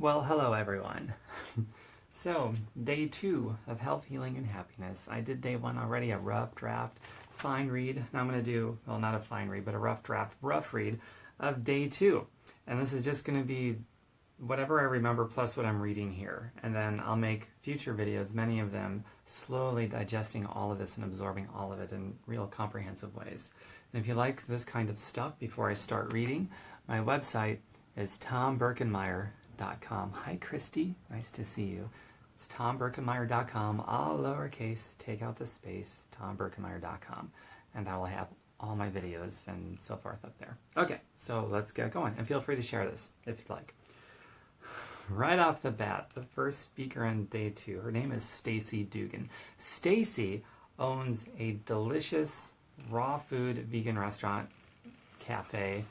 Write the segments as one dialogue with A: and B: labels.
A: Well, hello everyone. So, day 2 of health, healing, and happiness. I did day 1 already, a rough draft, fine read. Now I'm going to do, well, not a fine read, but a rough draft, rough read of day 2. And this is just going to be whatever I remember plus what I'm reading here. And then I'll make future videos, many of them, slowly digesting all of this and absorbing all of it in real comprehensive ways. And if you like this kind of stuff before I start reading, my website is tomberkenmeyer.com. Hi, Christy. Nice to see you. It's tomberkenmeyer.com, all lowercase, take out the space, tomberkenmeyer.com. And I will have all my videos and so forth up there. Okay, so let's get going. And feel free to share this if you'd like. Right off the bat, the first speaker on day 2, her name is Stacy Dugan. Stacy owns a delicious raw food vegan restaurant cafe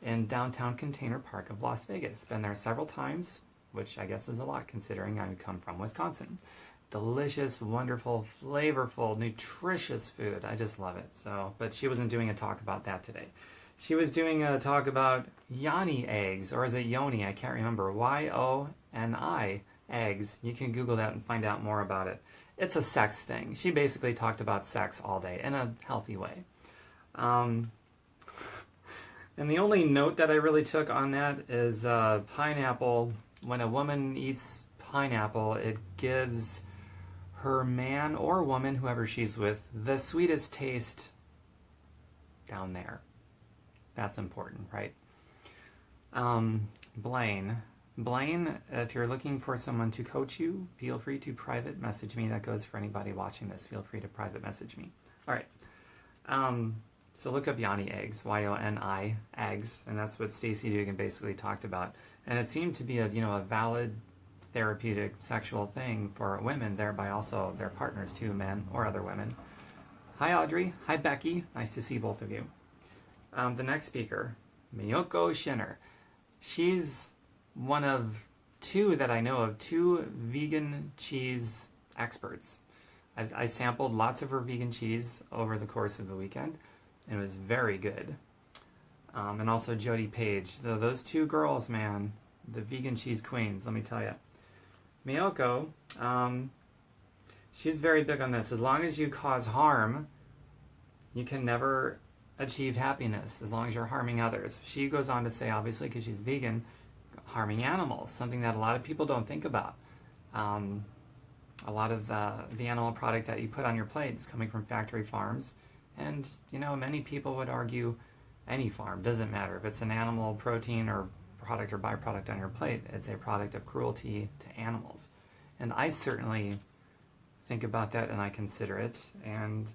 A: in downtown Container Park of Las Vegas. Been there several times, which I guess is a lot considering I come from Wisconsin. Delicious, wonderful, flavorful, nutritious food. I just love it. So, but she wasn't doing a talk about that today. She was doing a talk about Yoni eggs, or is it Yoni? I can't remember. Y-O-N-I eggs. You can Google that and find out more about it. It's a sex thing. She basically talked about sex all day in a healthy way. And the only note that I really took on that is pineapple. When a woman eats pineapple, it gives her man or woman, whoever she's with, the sweetest taste down there. That's important, right? Blaine, if you're looking for someone to coach you, feel free to private message me. That goes for anybody watching this. Feel free to private message me. All right. So look up Yoni eggs, Y-O-N-I, eggs, and that's what Stacy Dugan basically talked about. And it seemed to be a valid therapeutic sexual thing for women, thereby also their partners too, men or other women. Hi Audrey, hi Becky, nice to see both of you. The next speaker, Miyoko Schinner. She's one of 2 that I know of, 2 vegan cheese experts. I sampled lots of her vegan cheese over the course of the weekend. It was very good. And also Jody Page. Those 2 girls, man, the vegan cheese queens, let me tell you. Miyoko, she's very big on this. As long as you cause harm, you can never achieve happiness, as long as you're harming others. She goes on to say, obviously, because she's vegan, harming animals, something that a lot of people don't think about. A lot of the animal product that you put on your plate is coming from factory farms. And, many people would argue any farm, doesn't matter. If it's an animal protein or product or byproduct on your plate, it's a product of cruelty to animals. And I certainly think about that and I consider it, and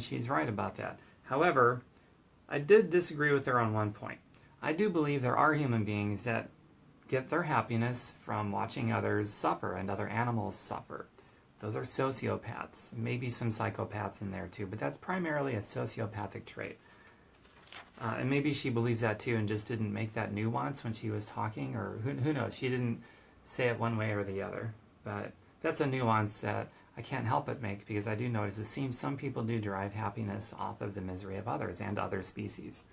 A: she's right about that. However, I did disagree with her on one point. I do believe there are human beings that get their happiness from watching others suffer and other animals suffer. Those are sociopaths, maybe some psychopaths in there too, but that's primarily a sociopathic trait. And maybe she believes that too and just didn't make that nuance when she was talking, or who knows, she didn't say it one way or the other. But that's a nuance that I can't help but make, because I do notice it seems some people do derive happiness off of the misery of others and other species.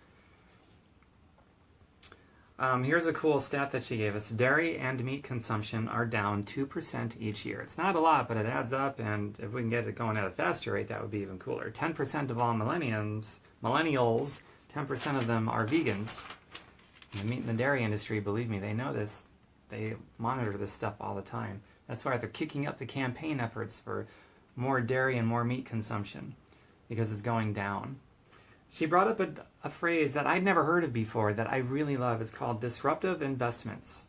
A: Here's a cool stat that she gave us. Dairy and meat consumption are down 2% each year. It's not a lot, but it adds up, and if we can get it going at a faster rate, that would be even cooler. 10% of all millennials, 10% of them are vegans. The meat and the dairy industry, believe me, they know this. They monitor this stuff all the time. That's why they're kicking up the campaign efforts for more dairy and more meat consumption, because it's going down. She brought up a phrase that I'd never heard of before that I really love. It's called disruptive investments.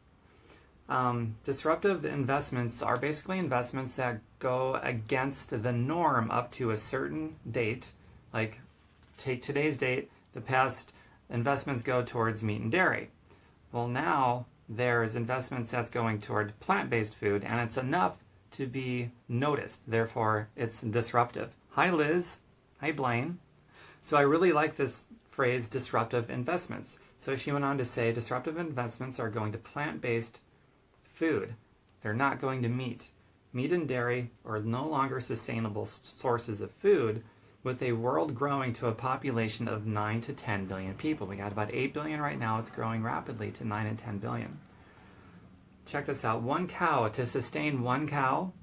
A: Disruptive investments are basically investments that go against the norm up to a certain date. Like, take today's date, the past investments go towards meat and dairy. Well, now there's investments that's going toward plant-based food, and it's enough to be noticed. Therefore, it's disruptive. Hi, Liz. Hi, Blaine. So I really like this phrase, disruptive investments. So she went on to say, disruptive investments are going to plant-based food. They're not going to meat. Meat and dairy are no longer sustainable sources of food, with a world growing to a population of 9 to 10 billion people. We got about 8 billion right now. It's growing rapidly to 9 and 10 billion. check this out. One cow, to sustain one cow,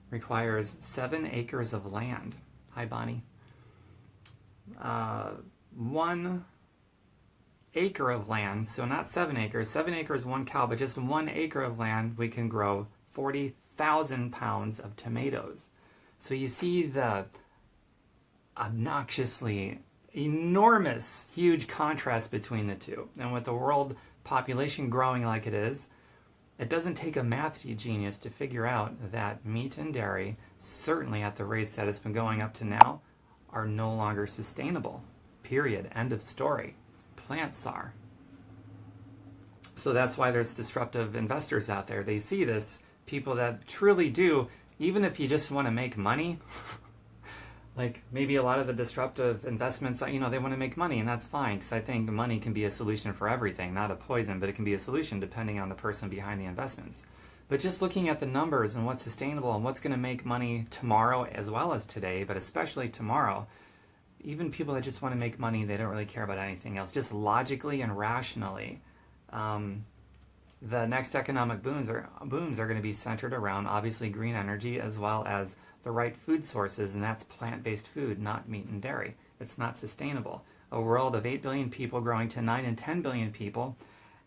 A: requires 7 acres of land. Hi, Bonnie. 1 acre of land, so not 7 acres. 7 acres, 1 cow, but just 1 acre of land, we can grow 40,000 pounds of tomatoes. So you see the obnoxiously enormous, huge contrast between the two. And with the world population growing like it is, it doesn't take a math genius to figure out that meat and dairy, certainly at the rates that it's been going up to now, are no longer sustainable. Period. End of story. Plants are. So that's why there's disruptive investors out there. They see this, people that truly do, even if you just want to make money, like maybe a lot of the disruptive investments, they want to make money, and that's fine, because I think money can be a solution for everything, not a poison, but it can be a solution depending on the person behind the investments. But just looking at the numbers and what's sustainable and what's going to make money tomorrow as well as today, but especially tomorrow, even people that just want to make money, they don't really care about anything else. Just logically and rationally, the next economic booms are going to be centered around obviously green energy as well as the right food sources, and that's plant-based food, not meat and dairy. It's not sustainable. A world of 8 billion people growing to 9 and 10 billion people,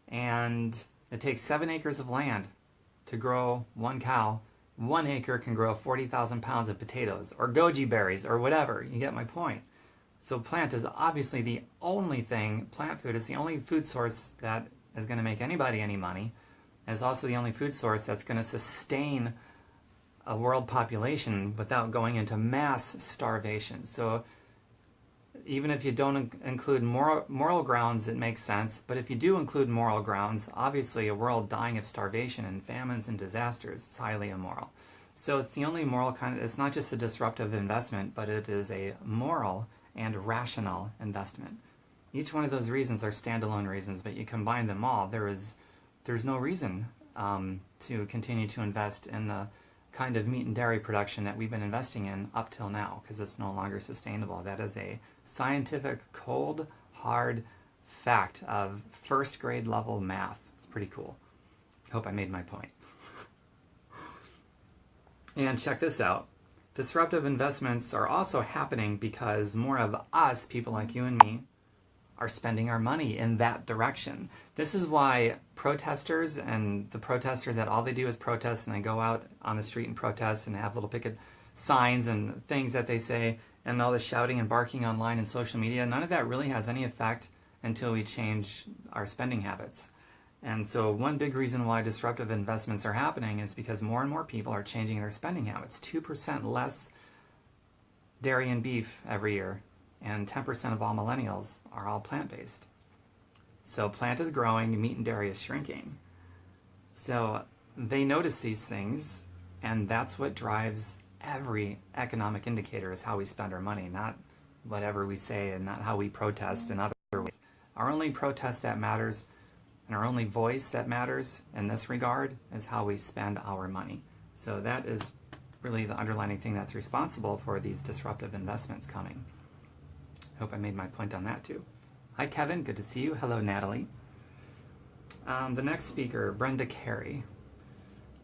A: and it takes 7 acres of land to grow 1 cow. 1 acre can grow 40,000 pounds of potatoes or goji berries or whatever. You get my point. So plant is obviously the only thing, plant food is the only food source that is going to make anybody any money. It's also the only food source that's going to sustain a world population without going into mass starvation. So even if you don't include moral grounds, it makes sense. But if you do include moral grounds, obviously a world dying of starvation and famines and disasters is highly immoral. So it's the only moral kind it's not just a disruptive investment, but it is a moral and rational investment. Each one of those reasons are standalone reasons, but you combine them all, there's no reason to continue to invest in the kind of meat and dairy production that we've been investing in up till now, because it's no longer sustainable. That is a scientific, cold, hard fact of first grade level math. It's pretty cool. Hope I made my point. And check this out. Disruptive investments are also happening because more of us, people like you and me, are spending our money in that direction. This is why protesters and the protesters that all they do is protest, and they go out on the street and protest and have little picket signs and things that they say, and all the shouting and barking online and social media, none of that really has any effect until we change our spending habits. And so one big reason why disruptive investments are happening is because more and more people are changing their spending habits. 2% less dairy and beef every year, and 10% of all millennials are all plant-based. So plant is growing, meat and dairy is shrinking. So they notice these things, and that's what drives every economic indicator, is how we spend our money, not whatever we say and not how we protest in other ways. Our only protest that matters and our only voice that matters in this regard is how we spend our money. So that is really the underlying thing that's responsible for these disruptive investments coming. Hope I made my point on that too. Hi Kevin, good to see you. Hello Natalie. The next speaker, Brenda Carey.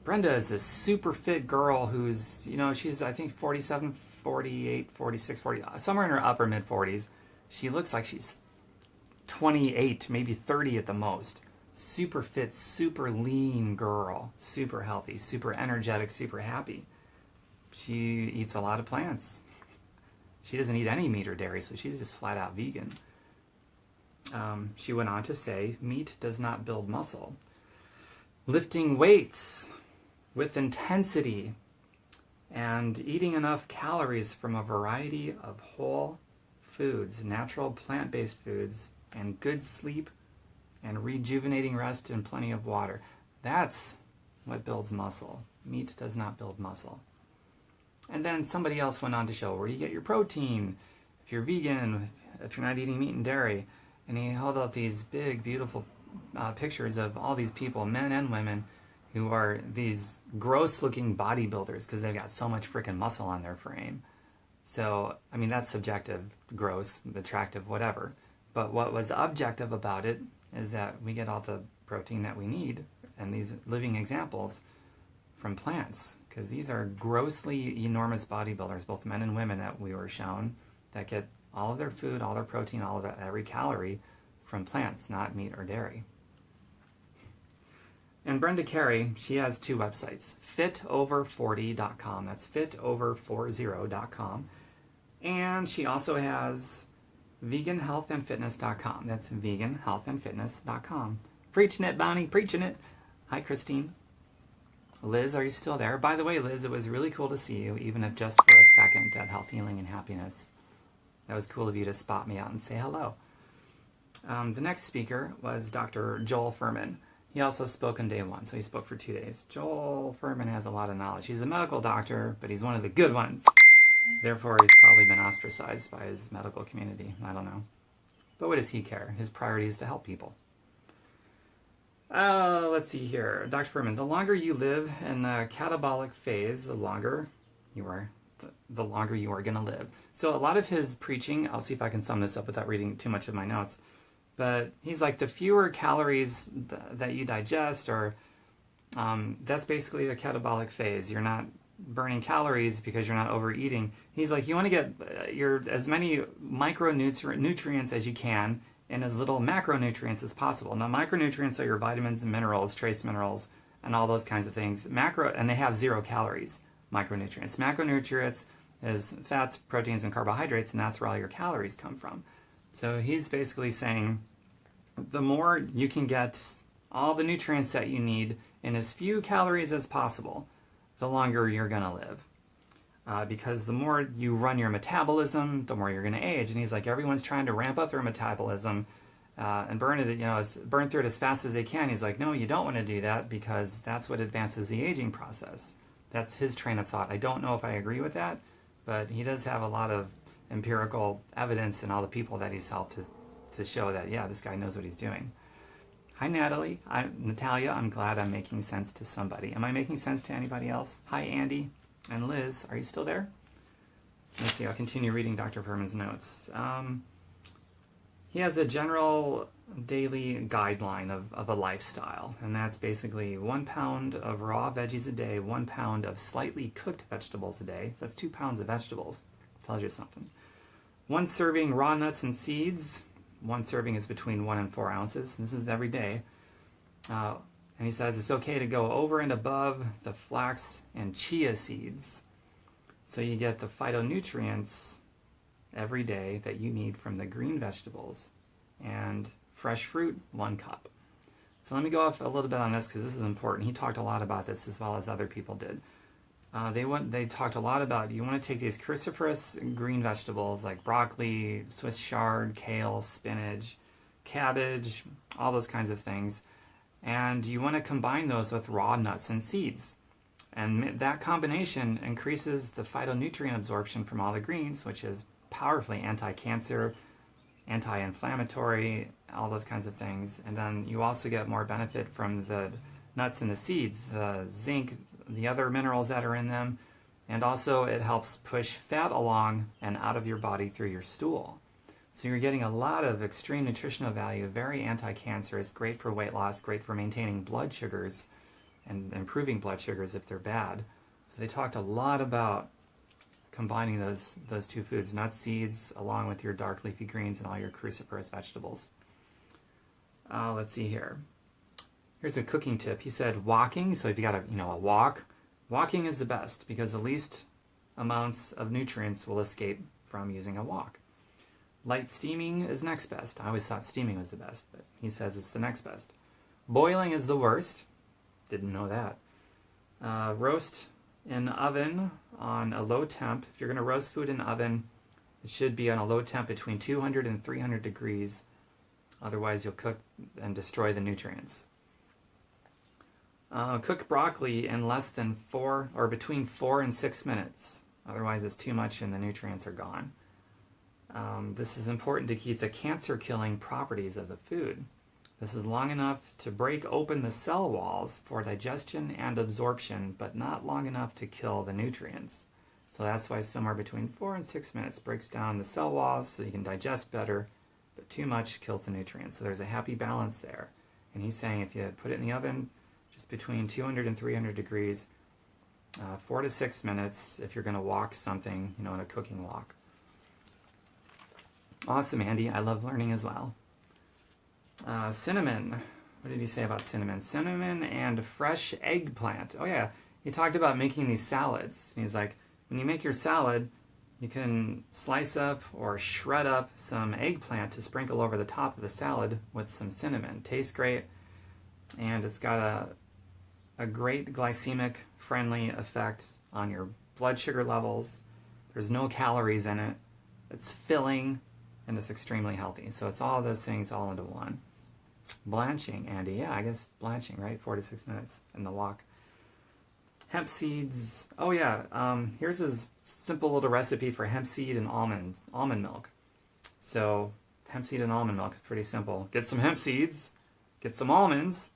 A: Brenda is a super fit girl who's, she's I think 47, 48, 46, 40, somewhere in her upper mid 40s. She looks like she's 28, maybe 30 at the most. Super fit, super lean girl, super healthy, super energetic, super happy. She eats a lot of plants. She doesn't eat any meat or dairy, so she's just flat out vegan. She went on to say, meat does not build muscle. Lifting weights with intensity and eating enough calories from a variety of whole foods, natural plant-based foods, and good sleep and rejuvenating rest and plenty of water. That's what builds muscle. Meat does not build muscle. And then somebody else went on to show where you get your protein if you're vegan, if you're not eating meat and dairy. And he held out these big, beautiful pictures of all these people, men and women, who are these gross-looking bodybuilders because they've got so much freaking muscle on their frame. So, I mean, that's subjective, gross, attractive, whatever. But what was objective about it is that we get all the protein that we need and these living examples from plants, because these are grossly enormous bodybuilders, both men and women, that we were shown, that get all of their food, all their protein, all of every calorie from plants, not meat or dairy. And Brenda Carey, she has 2 websites, fitover40.com, that's fitover40.com, and she also has veganhealthandfitness.com, that's veganhealthandfitness.com. Preaching it, Bonnie, preaching it. Hi, Christine. Liz, are you still there? By the way, Liz, it was really cool to see you, even if just for a second, at Health, Healing, and Happiness. That was cool of you to spot me out and say hello. The next speaker was Dr. Joel Fuhrman. He also spoke on day 1, so he spoke for 2 days. Joel Fuhrman has a lot of knowledge. He's a medical doctor, but he's one of the good ones. Therefore, he's probably been ostracized by his medical community. I don't know. But what does he care? His priority is to help people. Let's see here. Dr. Fuhrman, the longer you live in the catabolic phase, the longer you are going to live. So a lot of his preaching, I'll see if I can sum this up without reading too much of my notes, but he's like, the fewer calories that you digest, or that's basically the catabolic phase. You're not burning calories because you're not overeating. He's like, you want to get as many micronutrients as you can and as little macronutrients as possible. Now, micronutrients are your vitamins and minerals, trace minerals, and all those kinds of things. And they have 0 calories, micronutrients. Macronutrients is fats, proteins, and carbohydrates, and that's where all your calories come from. So he's basically saying the more you can get all the nutrients that you need in as few calories as possible, the longer you're going to live. Because the more you run your metabolism, the more you're going to age. And he's like, everyone's trying to ramp up their metabolism and burn through it as fast as they can. He's like, no, you don't want to do that, because that's what advances the aging process. That's his train of thought. I don't know if I agree with that, but he does have a lot of empirical evidence in all the people that he's helped to show that, yeah, this guy knows what he's doing. Hi, Natalia. I'm glad I'm making sense to somebody. Am I making sense to anybody else? Hi, Andy and Liz. Are you still there? Let's see. I'll continue reading Dr. Fuhrman's notes. He has a general daily guideline of a lifestyle, and that's basically 1 pound of raw veggies a day, 1 pound of slightly cooked vegetables a day. So that's 2 pounds of vegetables. Tells you something. 1 serving raw nuts and seeds. 1 serving is between 1 and 4 ounces. This is every day. And he says it's okay to go over and above the flax and chia seeds. So you get the phytonutrients every day that you need from the green vegetables. And fresh fruit, 1 cup. So let me go off a little bit on this, because this is important. He talked a lot about this, as well as other people did. They talked a lot about, you want to take these cruciferous green vegetables like broccoli, Swiss chard, kale, spinach, cabbage, all those kinds of things, and you want to combine those with raw nuts and seeds. And that combination increases the phytonutrient absorption from all the greens, which is powerfully anti-cancer, anti-inflammatory, all those kinds of things. And then you also get more benefit from the nuts and the seeds, the zinc, the other minerals that are in them, and also it helps push fat along and out of your body through your stool. So you're getting a lot of extreme nutritional value, very anti-cancerous, great for weight loss, great for maintaining blood sugars and improving blood sugars if they're bad. So they talked a lot about combining those 2 foods, nuts, seeds, along with your dark leafy greens and all your cruciferous vegetables. Let's see here. Here's a cooking tip. He said walking. So if you got a walk, walking is the best, because the least amounts of nutrients will escape from using a walk. Light steaming is next best. I always thought steaming was the best, but he says it's the next best. Boiling is the worst. Didn't know that. Roast in oven on a low temp. If you're going to roast food in oven, it should be on a low temp between 200 and 300 degrees. Otherwise, you'll cook and destroy the nutrients. Cook broccoli in less than between 4 and 6 minutes. Otherwise, it's too much and the nutrients are gone. This is important to keep the cancer-killing properties of the food. This is long enough to break open the cell walls for digestion and absorption, but not long enough to kill the nutrients. So that's why somewhere between 4 and 6 minutes breaks down the cell walls so you can digest better, but too much kills the nutrients. So there's a happy balance there. And he's saying if you put it in the oven, just between 200 and 300 degrees, 4 to 6 minutes if you're going to wok something, in a cooking wok. Awesome, Andy. I love learning as well. Cinnamon. What did he say about cinnamon? Cinnamon and fresh eggplant. Oh, yeah. He talked about making these salads. He's like, when you make your salad, you can slice up or shred up some eggplant to sprinkle over the top of the salad with some cinnamon. Tastes great, and it's got a great glycemic friendly effect on your blood sugar levels. There's no calories in it. It's filling, and it's extremely healthy. So it's all those things all into one. Blanching, Andy. Yeah, I guess blanching, right? 4 to 6 minutes in the wok. Hemp seeds. Oh yeah, here's a simple little recipe for hemp seed and almond milk. So hemp seed and almond milk is pretty simple. Get some hemp seeds, get some almonds,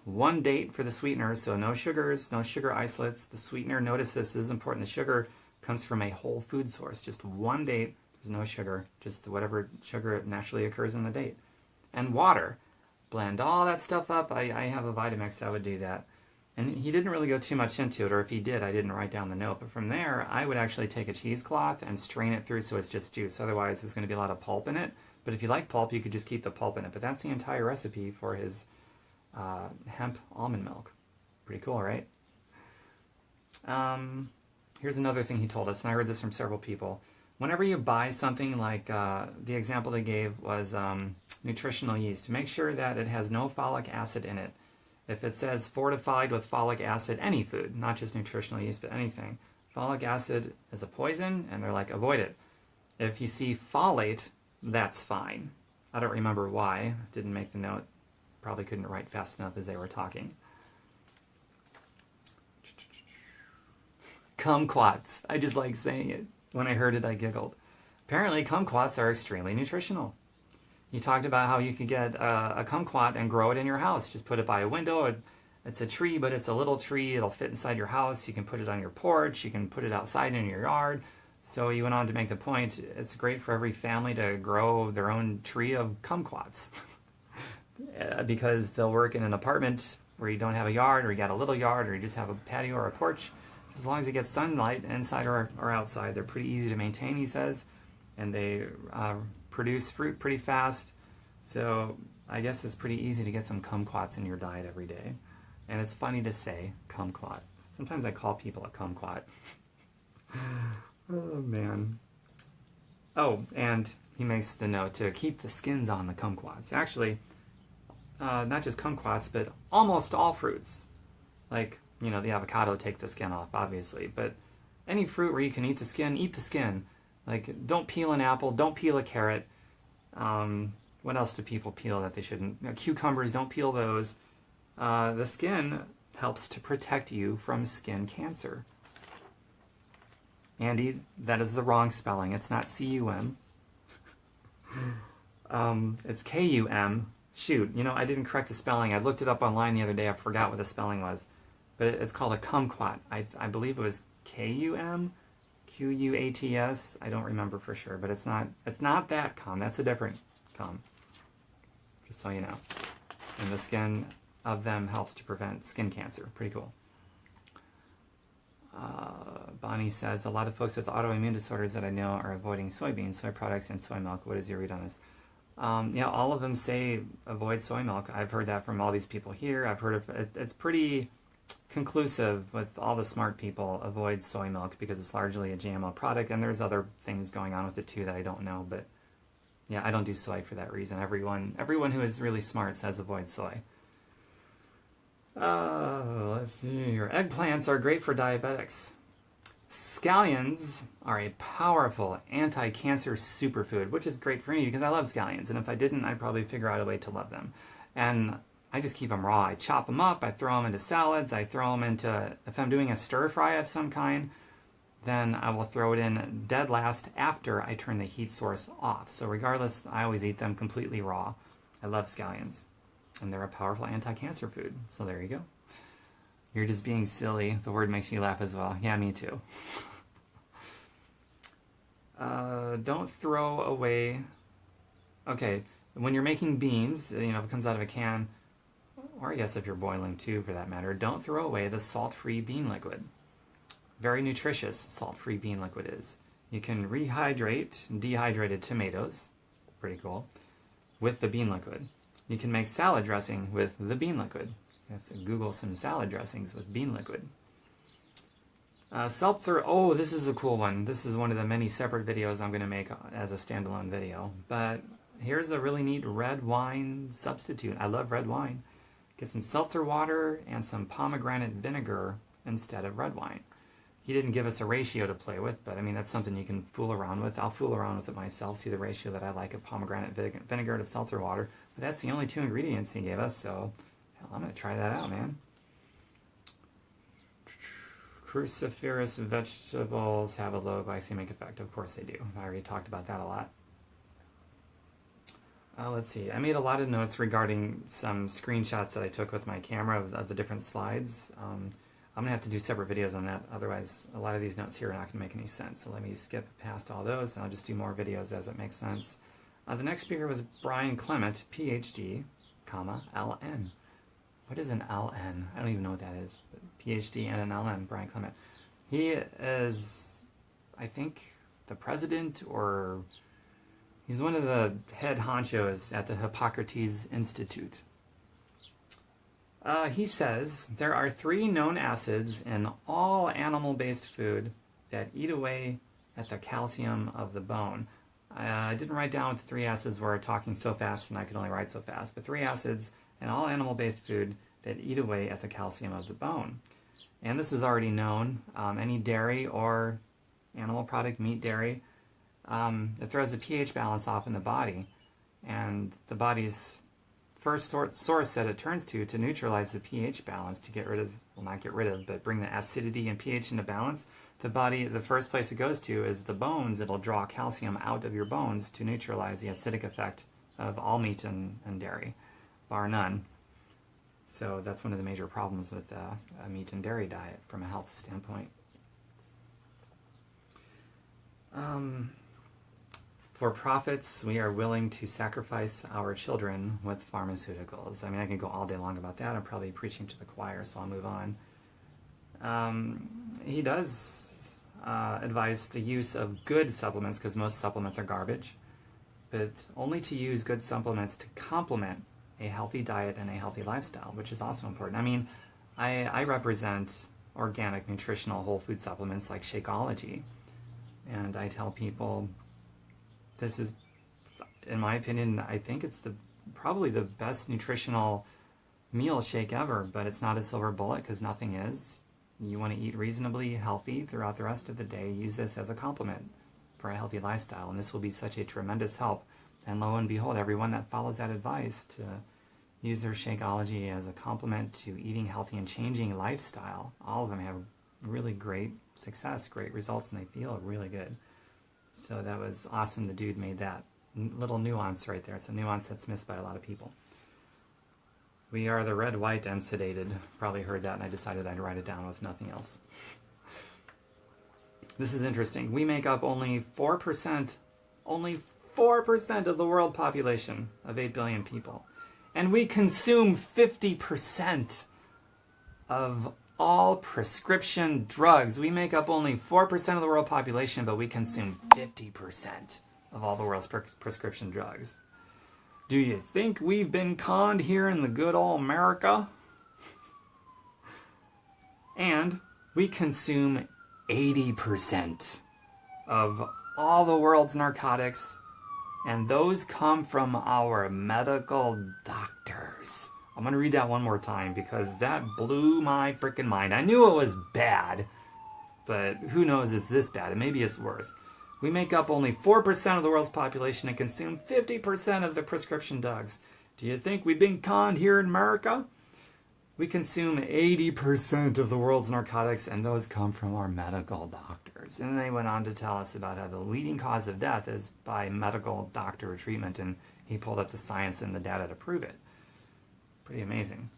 A: 1 date for the sweetener, so no sugars, no sugar isolates. The sweetener, notice this is important, the sugar comes from a whole food source. Just 1 date, there's no sugar, just whatever sugar naturally occurs in the date. And water. Blend all that stuff up. I have a Vitamix that would do that. And he didn't really go too much into it, or if he did, I didn't write down the note. But from there, I would actually take a cheesecloth and strain it through so it's just juice. Otherwise, there's going to be a lot of pulp in it. But if you like pulp, you could just keep the pulp in it. But that's the entire recipe for his hemp almond milk. Pretty cool, right? Here's another thing he told us, and I heard this from several people. Whenever you buy something like the example they gave was nutritional yeast, make sure that it has no folic acid in it. If it says fortified with folic acid, any food, not just nutritional yeast, but anything, folic acid is a poison, and they're like, avoid it. If you see folate, that's fine. I don't remember why. Didn't make the note. Probably couldn't write fast enough as they were talking. Kumquats. I just like saying it. When I heard it, I giggled. Apparently, kumquats are extremely nutritional. He talked about how you could get a kumquat and grow it in your house. Just put it by a window. It's a tree, but it's a little tree. It'll fit inside your house. You can put it on your porch. You can put it outside in your yard. So he went on to make the point, it's great for every family to grow their own tree of kumquats. Because they'll work in an apartment where you don't have a yard, or you got a little yard, or you just have a patio or a porch. As long as you get sunlight inside or outside, they're pretty easy to maintain, he says. And they produce fruit pretty fast. So I guess it's pretty easy to get some kumquats in your diet every day. And it's funny to say, kumquat. Sometimes I call people a kumquat. Oh, man. Oh, and he makes the note to keep the skins on the kumquats. Actually, not just kumquats, but almost all fruits. Like, the avocado, take the skin off, obviously. But any fruit where you can eat the skin, eat the skin. Like, don't peel an apple, don't peel a carrot. What else do people peel that they shouldn't? Cucumbers, don't peel those. The skin helps to protect you from skin cancer. Andy, that is the wrong spelling. It's not C-U-M. It's K-U-M. Shoot, I didn't correct the spelling. I looked it up online the other day. I forgot what the spelling was. But it's called a kumquat. I believe it was K-U-M? Q-U-A-T-S. I don't remember for sure, but it's not that cum. That's a different cum. Just so you know. And the skin of them helps to prevent skin cancer. Pretty cool. Bonnie says, a lot of folks with autoimmune disorders that I know are avoiding soybeans, soy products, and soy milk. What is your read on this? Yeah, all of them say avoid soy milk. I've heard that from all these people here. I've heard of it. It's pretty conclusive with all the smart people. Avoid soy milk because it's largely a GMO product, and there's other things going on with it too that I don't know. But yeah, I don't do soy for that reason. Everyone who is really smart says avoid soy. Let's see here. Eggplants are great for diabetics. Scallions are a powerful anti-cancer superfood, which is great for me because I love scallions. And if I didn't, I'd probably figure out a way to love them. And I just keep them raw. I chop them up. I throw them into salads. I throw them into, if I'm doing a stir fry of some kind, then I will throw it in dead last after I turn the heat source off. So regardless, I always eat them completely raw. I love scallions. And they're a powerful anti-cancer food. So there you go. You're just being silly. The word makes you laugh as well. Yeah, me too. Don't throw away... Okay, when you're making beans, if it comes out of a can, or I guess if you're boiling too for that matter, don't throw away the salt-free bean liquid. Very nutritious salt-free bean liquid is. You can rehydrate dehydrated tomatoes, pretty cool, with the bean liquid. You can make salad dressing with the bean liquid. You have to Google some salad dressings with bean liquid. Seltzer, oh, this is a cool one. This is one of the many separate videos I'm going to make as a standalone video. But here's a really neat red wine substitute. I love red wine. Get some seltzer water and some pomegranate vinegar instead of red wine. He didn't give us a ratio to play with, but I mean, that's something you can fool around with. I'll fool around with it myself, see the ratio that I like of pomegranate vinegar to seltzer water. But that's the only 2 ingredients he gave us, so hell, I'm going to try that out, man. Cruciferous vegetables have a low glycemic effect. Of course they do. I already talked about that a lot. Let's see. I made a lot of notes regarding some screenshots that I took with my camera of the different slides. I'm going to have to do separate videos on that. Otherwise, a lot of these notes here are not going to make any sense. So let me skip past all those, and I'll just do more videos as it makes sense. The next speaker was Brian Clement, PhD, comma, LN. What is an LN? I don't even know what that is. PhD and an LN, Brian Clement. He is, I think, the president, or he's one of the head honchos at the Hippocrates Institute. He says there are 3 known acids in all animal-based food that eat away at the calcium of the bone. I didn't write down the 3 acids. We're talking so fast and I could only write so fast, but 3 acids in all animal-based food that eat away at the calcium of the bone. And this is already known. Any dairy or animal product, meat, dairy, it throws the pH balance off in the body. And the body's first source that it turns to neutralize the pH balance, to get rid of, well, not get rid of, but bring the acidity and pH into balance, the first place it goes to is the bones. It'll draw calcium out of your bones to neutralize the acidic effect of all meat and dairy, bar none. So that's one of the major problems with a meat and dairy diet from a health standpoint. For profits, we are willing to sacrifice our children with pharmaceuticals. I mean, I can go all day long about that. I'm probably preaching to the choir, so I'll move on. He does advise the use of good supplements, because most supplements are garbage, but only to use good supplements to complement a healthy diet and a healthy lifestyle, which is also important. I mean, I represent organic, nutritional, whole food supplements like Shakeology, and I tell people this is, in my opinion, I think it's probably the best nutritional meal shake ever, but it's not a silver bullet because nothing is. You want to eat reasonably healthy throughout the rest of the day. Use this as a complement for a healthy lifestyle, and this will be such a tremendous help. And lo and behold, everyone that follows that advice to use their Shakeology as a complement to eating healthy and changing lifestyle, all of them have really great success, great results, and they feel really good. So that was awesome. The dude made that little nuance right there. It's a nuance that's missed by a lot of people. We are the red, white, and sedated. Probably heard that, and I decided I'd write it down with nothing else. This is interesting. We make up only 4% of the world population of 8 billion people. And we consume 50% of all prescription drugs. We make up only 4% of the world population, but we consume 50% of all the world's prescription drugs. Do you think we've been conned here in the good old America? And we consume 80% of all the world's narcotics, and those come from our medical doctors. I'm going to read that one more time because that blew my freaking mind. I knew it was bad, but who knows it's this bad, and maybe it's worse. We make up only 4% of the world's population and consume 50% of the prescription drugs. Do you think we've been conned here in America? We consume 80% of the world's narcotics, and those come from our medical doctors. And they went on to tell us about how the leading cause of death is by medical doctor treatment, and he pulled up the science and the data to prove it. Pretty amazing.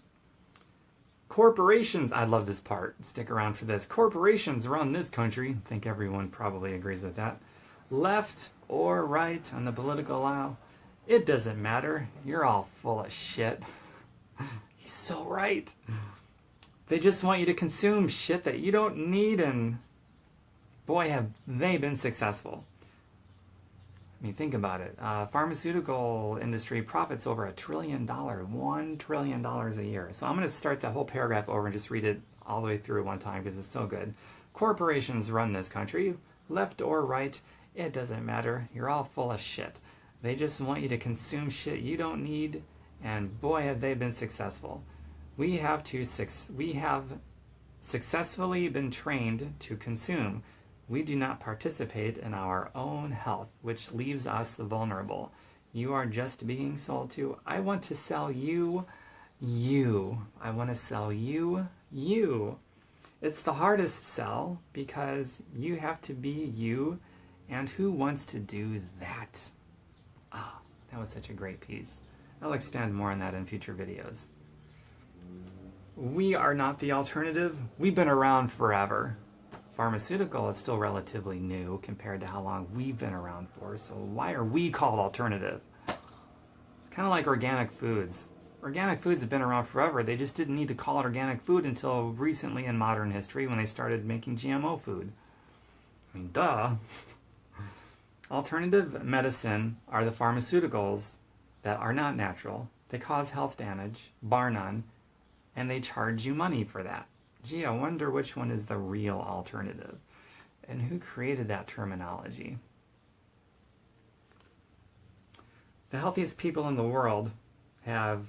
A: Corporations, I love this part. Stick around for this. Corporations run this country. I think everyone probably agrees with that. Left or right on the political aisle, it doesn't matter. You're all full of shit. He's so right. They just want you to consume shit that you don't need, and boy, have they been successful. I mean, think about it. Pharmaceutical industry profits over $1 trillion, $1 trillion a year. So I'm going to start that whole paragraph over and just read it all the way through one time because it's so good. Corporations run this country, left or right, it doesn't matter. You're all full of shit. They just want you to consume shit you don't need, and boy, have they been successful. We have successfully been trained to consume. We do not participate in our own health, which leaves us vulnerable. You are just being sold to. I want to sell you, you. I want to sell you, you. It's the hardest sell because you have to be you, and who wants to do that? Ah, that was such a great piece. I'll expand more on that in future videos. We are not the alternative. We've been around forever. Pharmaceutical is still relatively new compared to how long we've been around for, so why are we called alternative? It's kind of like organic foods. Organic foods have been around forever. They just didn't need to call it organic food until recently in modern history when they started making GMO food. I mean, duh. Alternative medicine are the pharmaceuticals that are not natural. They cause health damage, bar none, and they charge you money for that. Gee, I wonder which one is the real alternative. And who created that terminology? The healthiest people in the world have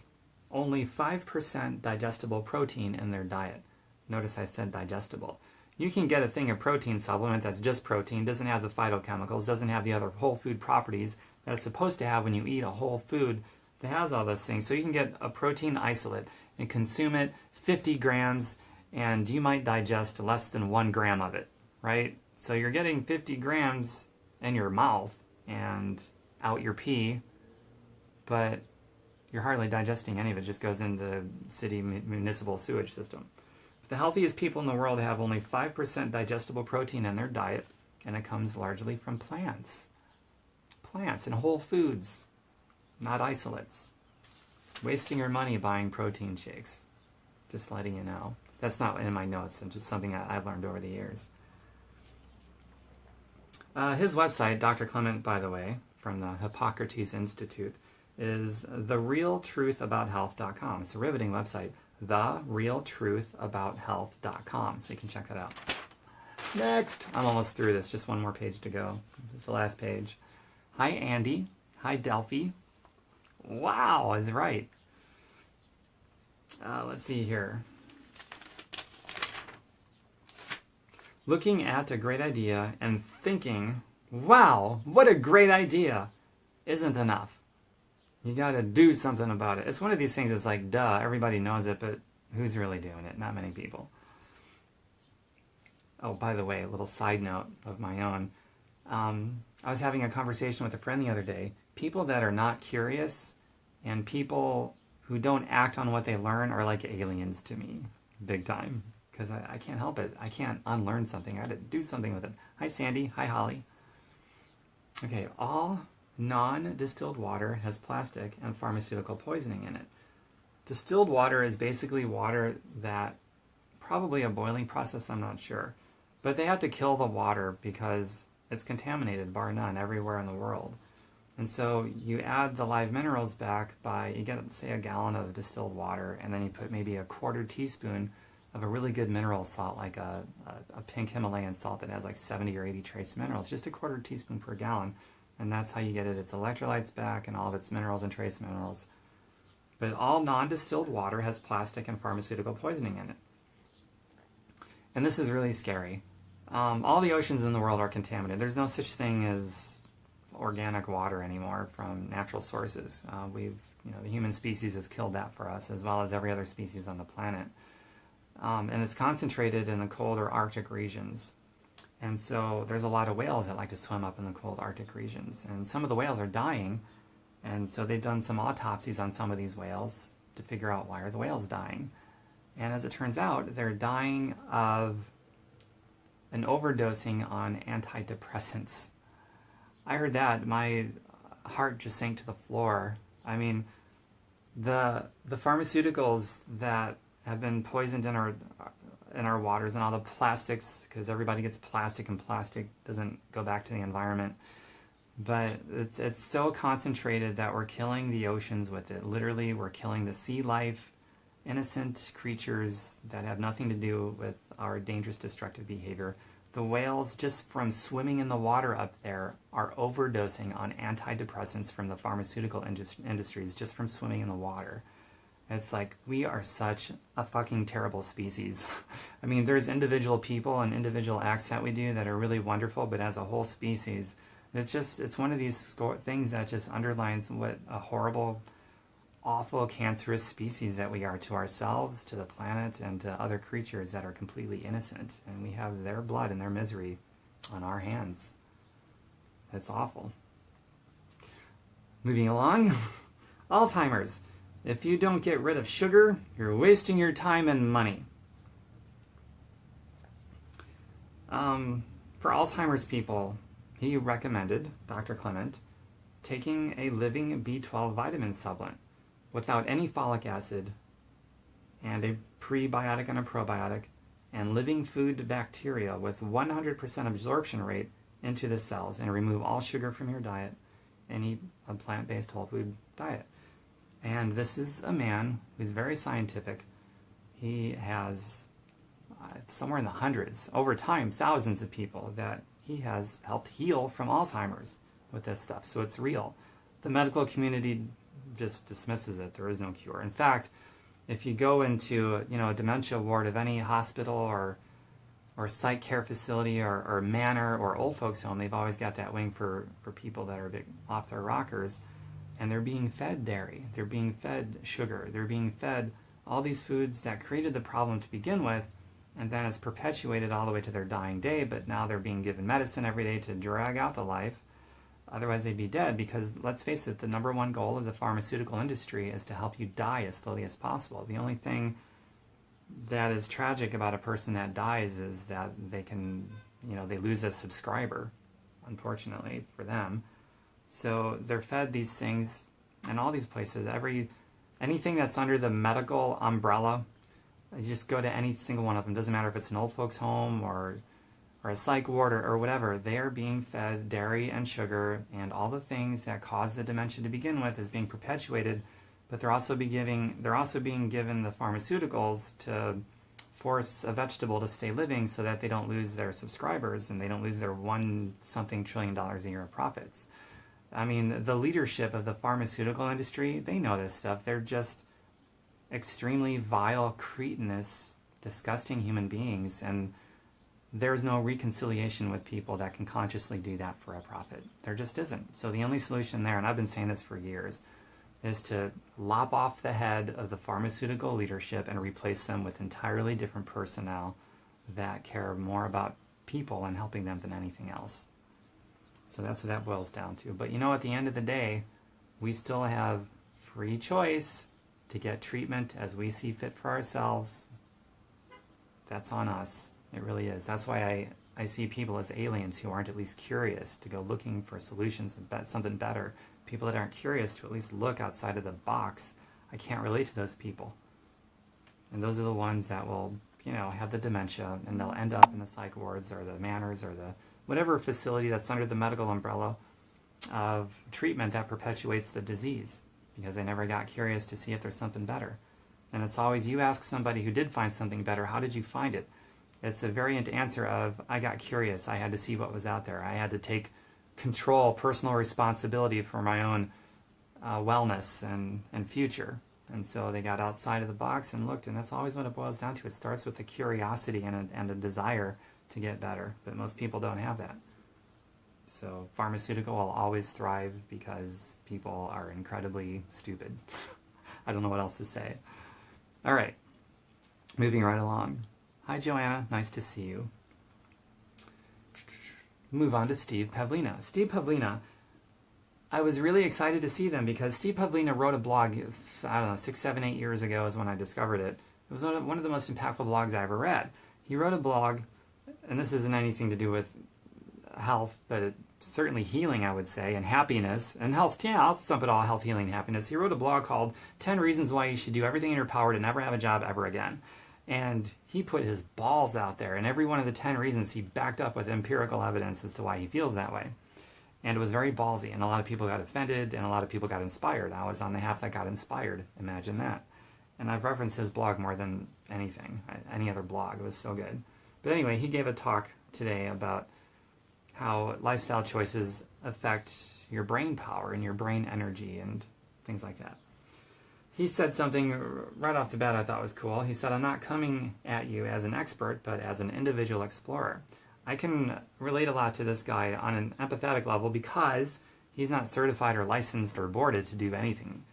A: only 5% digestible protein in their diet. Notice I said digestible. You can get a thing of protein supplement that's just protein, doesn't have the phytochemicals, doesn't have the other whole food properties that it's supposed to have when you eat a whole food that has all those things. So you can get a protein isolate and consume it 50 grams, and you might digest less than 1 gram of it, right? So you're getting 50 grams in your mouth and out your pee, but you're hardly digesting any of it. It just goes into the city municipal sewage system. The healthiest people in the world have only 5% digestible protein in their diet, and it comes largely from plants. Plants and whole foods, not isolates. Wasting your money buying protein shakes. Just letting you know. That's not in my notes, it's just something I've learned over the years. His website, Dr. Clement, by the way, from the Hippocrates Institute, is therealtruthabout.health.com. It's a riveting website, therealtruthabout.health.com, so you can check that out. Next! I'm almost through this, just one more page to go. This is the last page. Hi, Andy. Hi, Delphi. Wow, is right. Let's see here. Looking at a great idea and thinking, wow, what a great idea, isn't enough. You gotta do something about it. It's one of these things that's like, duh, everybody knows it, but who's really doing it? Not many people. Oh, by the way, a little side note of my own. I was having a conversation with a friend the other day. People that are not curious and people who don't act on what they learn are like aliens to me, big time. Because I can't help it. I can't unlearn something. I had to do something with it. Hi, Sandy. Hi, Holly. Okay, all non-distilled water has plastic and pharmaceutical poisoning in it. Distilled water is basically water that, probably a boiling process, I'm not sure. But they have to kill the water because it's contaminated, bar none, everywhere in the world. And so you add the live minerals back by, you get, say, a gallon of distilled water, and then you put maybe a 1/4 teaspoon of a really good mineral salt, like a pink Himalayan salt that has like 70 or 80 trace minerals, just a 1/4 teaspoon per gallon. And that's how you get its electrolytes back and all of its minerals and trace minerals. But all non-distilled water has plastic and pharmaceutical poisoning in it. And this is really scary. All the oceans in the world are contaminated. There's no such thing as organic water anymore from natural sources. The human species has killed that for us, as well as every other species on the planet. And it's concentrated in the colder Arctic regions. And so there's a lot of whales that like to swim up in the cold Arctic regions. And some of the whales are dying. And so they've done some autopsies on some of these whales to figure out why are the whales dying. And as it turns out, they're dying of an overdosing on antidepressants. I heard that, my heart just sank to the floor. I mean, The pharmaceuticals that have been poisoned in our waters, and all the plastics, because everybody gets plastic and plastic doesn't go back to the environment. But it's so concentrated that we're killing the oceans with it. Literally, we're killing the sea life, innocent creatures that have nothing to do with our dangerous, destructive behavior. The whales, just from swimming in the water up there, are overdosing on antidepressants from the pharmaceutical industries just from swimming in the water. It's like, we are such a fucking terrible species. I mean, there's individual people and individual acts that we do that are really wonderful, but as a whole species, it's one of these things that just underlines what a horrible, awful, cancerous species that we are to ourselves, to the planet, and to other creatures that are completely innocent. And we have their blood and their misery on our hands. It's awful. Moving along, Alzheimer's. If you don't get rid of sugar, you're wasting your time and money. For Alzheimer's people, he recommended, Dr. Clement, taking a living B12 vitamin supplement without any folic acid, and a prebiotic and a probiotic, and living food bacteria with 100% absorption rate into the cells, and remove all sugar from your diet and eat a plant-based whole food diet. And this is a man who's very scientific. He has somewhere in the hundreds, over time, thousands of people that he has helped heal from Alzheimer's with this stuff. So it's real. The medical community just dismisses it. There is no cure. In fact, if you go into a dementia ward of any hospital or psych care facility or manor or old folks home, they've always got that wing for people that are a bit off their rockers. And they're being fed dairy, they're being fed sugar, they're being fed all these foods that created the problem to begin with, and then it's perpetuated all the way to their dying day, but now they're being given medicine every day to drag out the life. Otherwise they'd be dead, because let's face it, the number one goal of the pharmaceutical industry is to help you die as slowly as possible. The only thing that is tragic about a person that dies is that they can, they lose a subscriber, unfortunately for them. So they're fed these things in all these places. Anything that's under the medical umbrella, you just go to any single one of them. Doesn't matter if it's an old folks home or a psych ward or whatever. They are being fed dairy and sugar, and all the things that cause the dementia to begin with is being perpetuated. But they're also being given the pharmaceuticals to force a vegetable to stay living so that they don't lose their subscribers and they don't lose their $1-something trillion a year of profits. I mean, the leadership of the pharmaceutical industry, they know this stuff. They're just extremely vile, cretinous, disgusting human beings, and there's no reconciliation with people that can consciously do that for a profit. There just isn't. So the only solution there, and I've been saying this for years, is to lop off the head of the pharmaceutical leadership and replace them with entirely different personnel that care more about people and helping them than anything else. So that's what that boils down to. But at the end of the day, we still have free choice to get treatment as we see fit for ourselves. That's on us. It really is. That's why I see people as aliens who aren't at least curious to go looking for solutions and something better. People that aren't curious to at least look outside of the box. I can't relate to those people. And those are the ones that will, have the dementia, and they'll end up in the psych wards or the manors or the whatever facility that's under the medical umbrella of treatment that perpetuates the disease, because they never got curious to see if there's something better. And it's always, you ask somebody who did find something better, how did you find it? It's a variant answer of, I got curious, I had to see what was out there. I had to take control, personal responsibility for my own wellness and future. And so they got outside of the box and looked, and that's always what it boils down to. It starts with a curiosity and a desire to get better, but most people don't have that. So pharmaceutical will always thrive because people are incredibly stupid. I don't know what else to say. All right, moving right along. Hi, Joanna. Nice to see you. Move on to Steve Pavlina. Steve Pavlina, I was really excited to see them because Steve Pavlina wrote a blog, I don't know, 6, 7, 8 years ago is when I discovered it. It was one of the most impactful blogs I ever read. He wrote a blog, and this isn't anything to do with health, but certainly healing, I would say, and happiness and health. Yeah, I'll sum it all, health, healing, and happiness. He wrote a blog called 10 Reasons Why You Should Do Everything in Your Power to Never Have a Job Ever Again. And he put his balls out there, and every one of the 10 reasons he backed up with empirical evidence as to why he feels that way. And it was very ballsy, and a lot of people got offended, and a lot of people got inspired. I was on the half that got inspired. Imagine that. And I've referenced his blog more than anything, any other blog. It was so good. But anyway, he gave a talk today about how lifestyle choices affect your brain power and your brain energy and things like that. He said something right off the bat I thought was cool. He said, I'm not coming at you as an expert, but as an individual explorer. I can relate a lot to this guy on an empathetic level because he's not certified or licensed or boarded to do anything.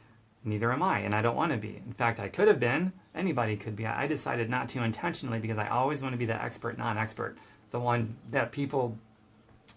A: Neither am I, and I don't want to be. In fact, I could have been. Anybody could be. I decided not to intentionally because I always want to be the expert, non-expert, the one that people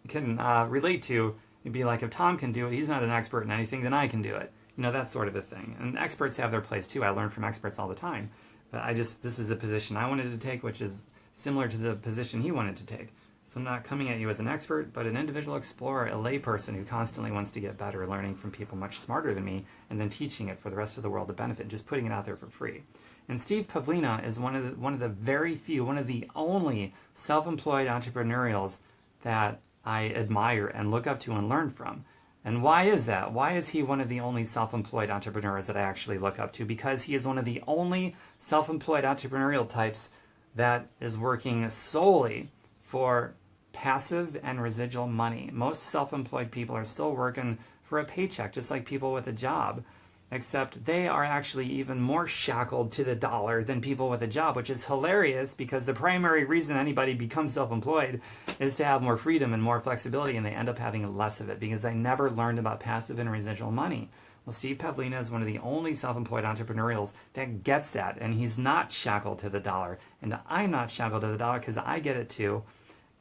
A: can relate to. It'd be like, if Tom can do it, he's not an expert in anything, then I can do it. You know, that sort of a thing. And experts have their place too. I learn from experts all the time. But this is a position I wanted to take, which is similar to the position he wanted to take. So I'm not coming at you as an expert, but an individual explorer, a layperson who constantly wants to get better, learning from people much smarter than me, and then teaching it for the rest of the world to benefit, just putting it out there for free. And Steve Pavlina is one of the very few, one of the only self-employed entrepreneurials that I admire and look up to and learn from. And why is that? Why is he one of the only self-employed entrepreneurs that I actually look up to? Because he is one of the only self-employed entrepreneurial types that is working solely for passive and residual money. Most self-employed people are still working for a paycheck, just like people with a job, except they are actually even more shackled to the dollar than people with a job, which is hilarious because the primary reason anybody becomes self-employed is to have more freedom and more flexibility, and they end up having less of it because they never learned about passive and residual money. Well, Steve Pavlina is one of the only self-employed entrepreneurials that gets that, and he's not shackled to the dollar. And I'm not shackled to the dollar because I get it too.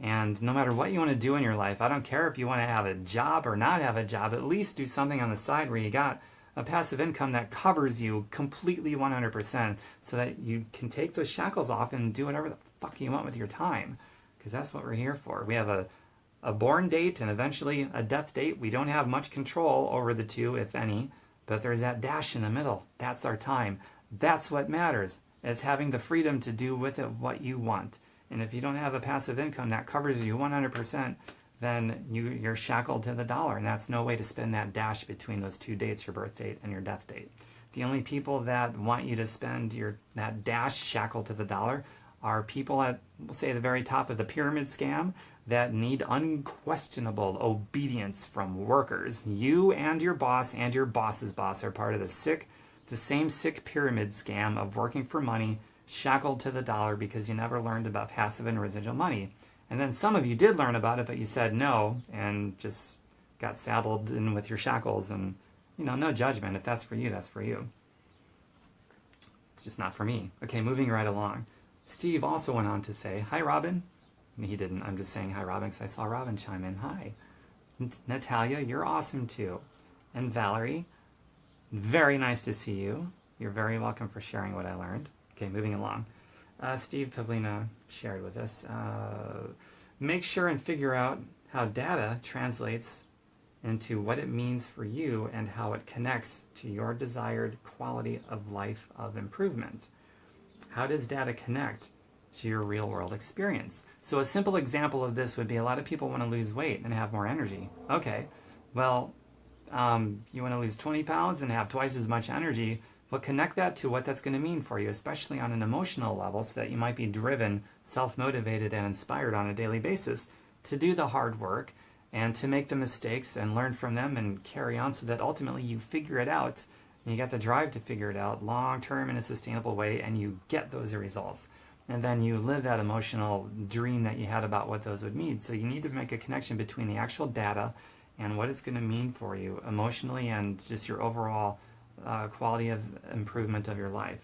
A: And no matter what you want to do in your life, I don't care if you want to have a job or not have a job, at least do something on the side where you got a passive income that covers you completely 100% so that you can take those shackles off and do whatever the fuck you want with your time. Because that's what we're here for. We have a born date and eventually a death date. We don't have much control over the two, if any, but there's that dash in the middle. That's our time. That's what matters. It's having the freedom to do with it what you want. And if you don't have a passive income that covers you 100%, then you're shackled to the dollar, and that's no way to spend that dash between those two dates, your birth date and your death date. The only people that want you to spend that dash shackled to the dollar are people at, we'll say, the very top of the pyramid scam that need unquestionable obedience from workers. You and your boss's boss are part of the same sick pyramid scam of working for money, shackled to the dollar because you never learned about passive and residual money. And then some of you did learn about it, but you said no and just got saddled in with your shackles. And, no judgment. If that's for you, that's for you. It's just not for me. Okay, moving right along. Steve also went on to say, hi, Robin. He didn't. I'm just saying hi, Robin, because I saw Robin chime in. Hi. Natalia, you're awesome, too. And Valerie, very nice to see you. You're very welcome for sharing what I learned. Okay, moving along. Steve Pavlina shared with us, make sure and figure out how data translates into what it means for you and how it connects to your desired quality of life of improvement. How does data connect to your real world experience? So a simple example of this would be a lot of people want to lose weight and have more energy. Okay, well, you want to lose 20 pounds and have twice as much energy. Well, connect that to what that's going to mean for you, especially on an emotional level, so that you might be driven, self-motivated, and inspired on a daily basis to do the hard work and to make the mistakes and learn from them and carry on so that ultimately you figure it out and you got the drive to figure it out long-term in a sustainable way and you get those results. And then you live that emotional dream that you had about what those would mean. So you need to make a connection between the actual data and what it's going to mean for you emotionally and just your overall quality of improvement of your life.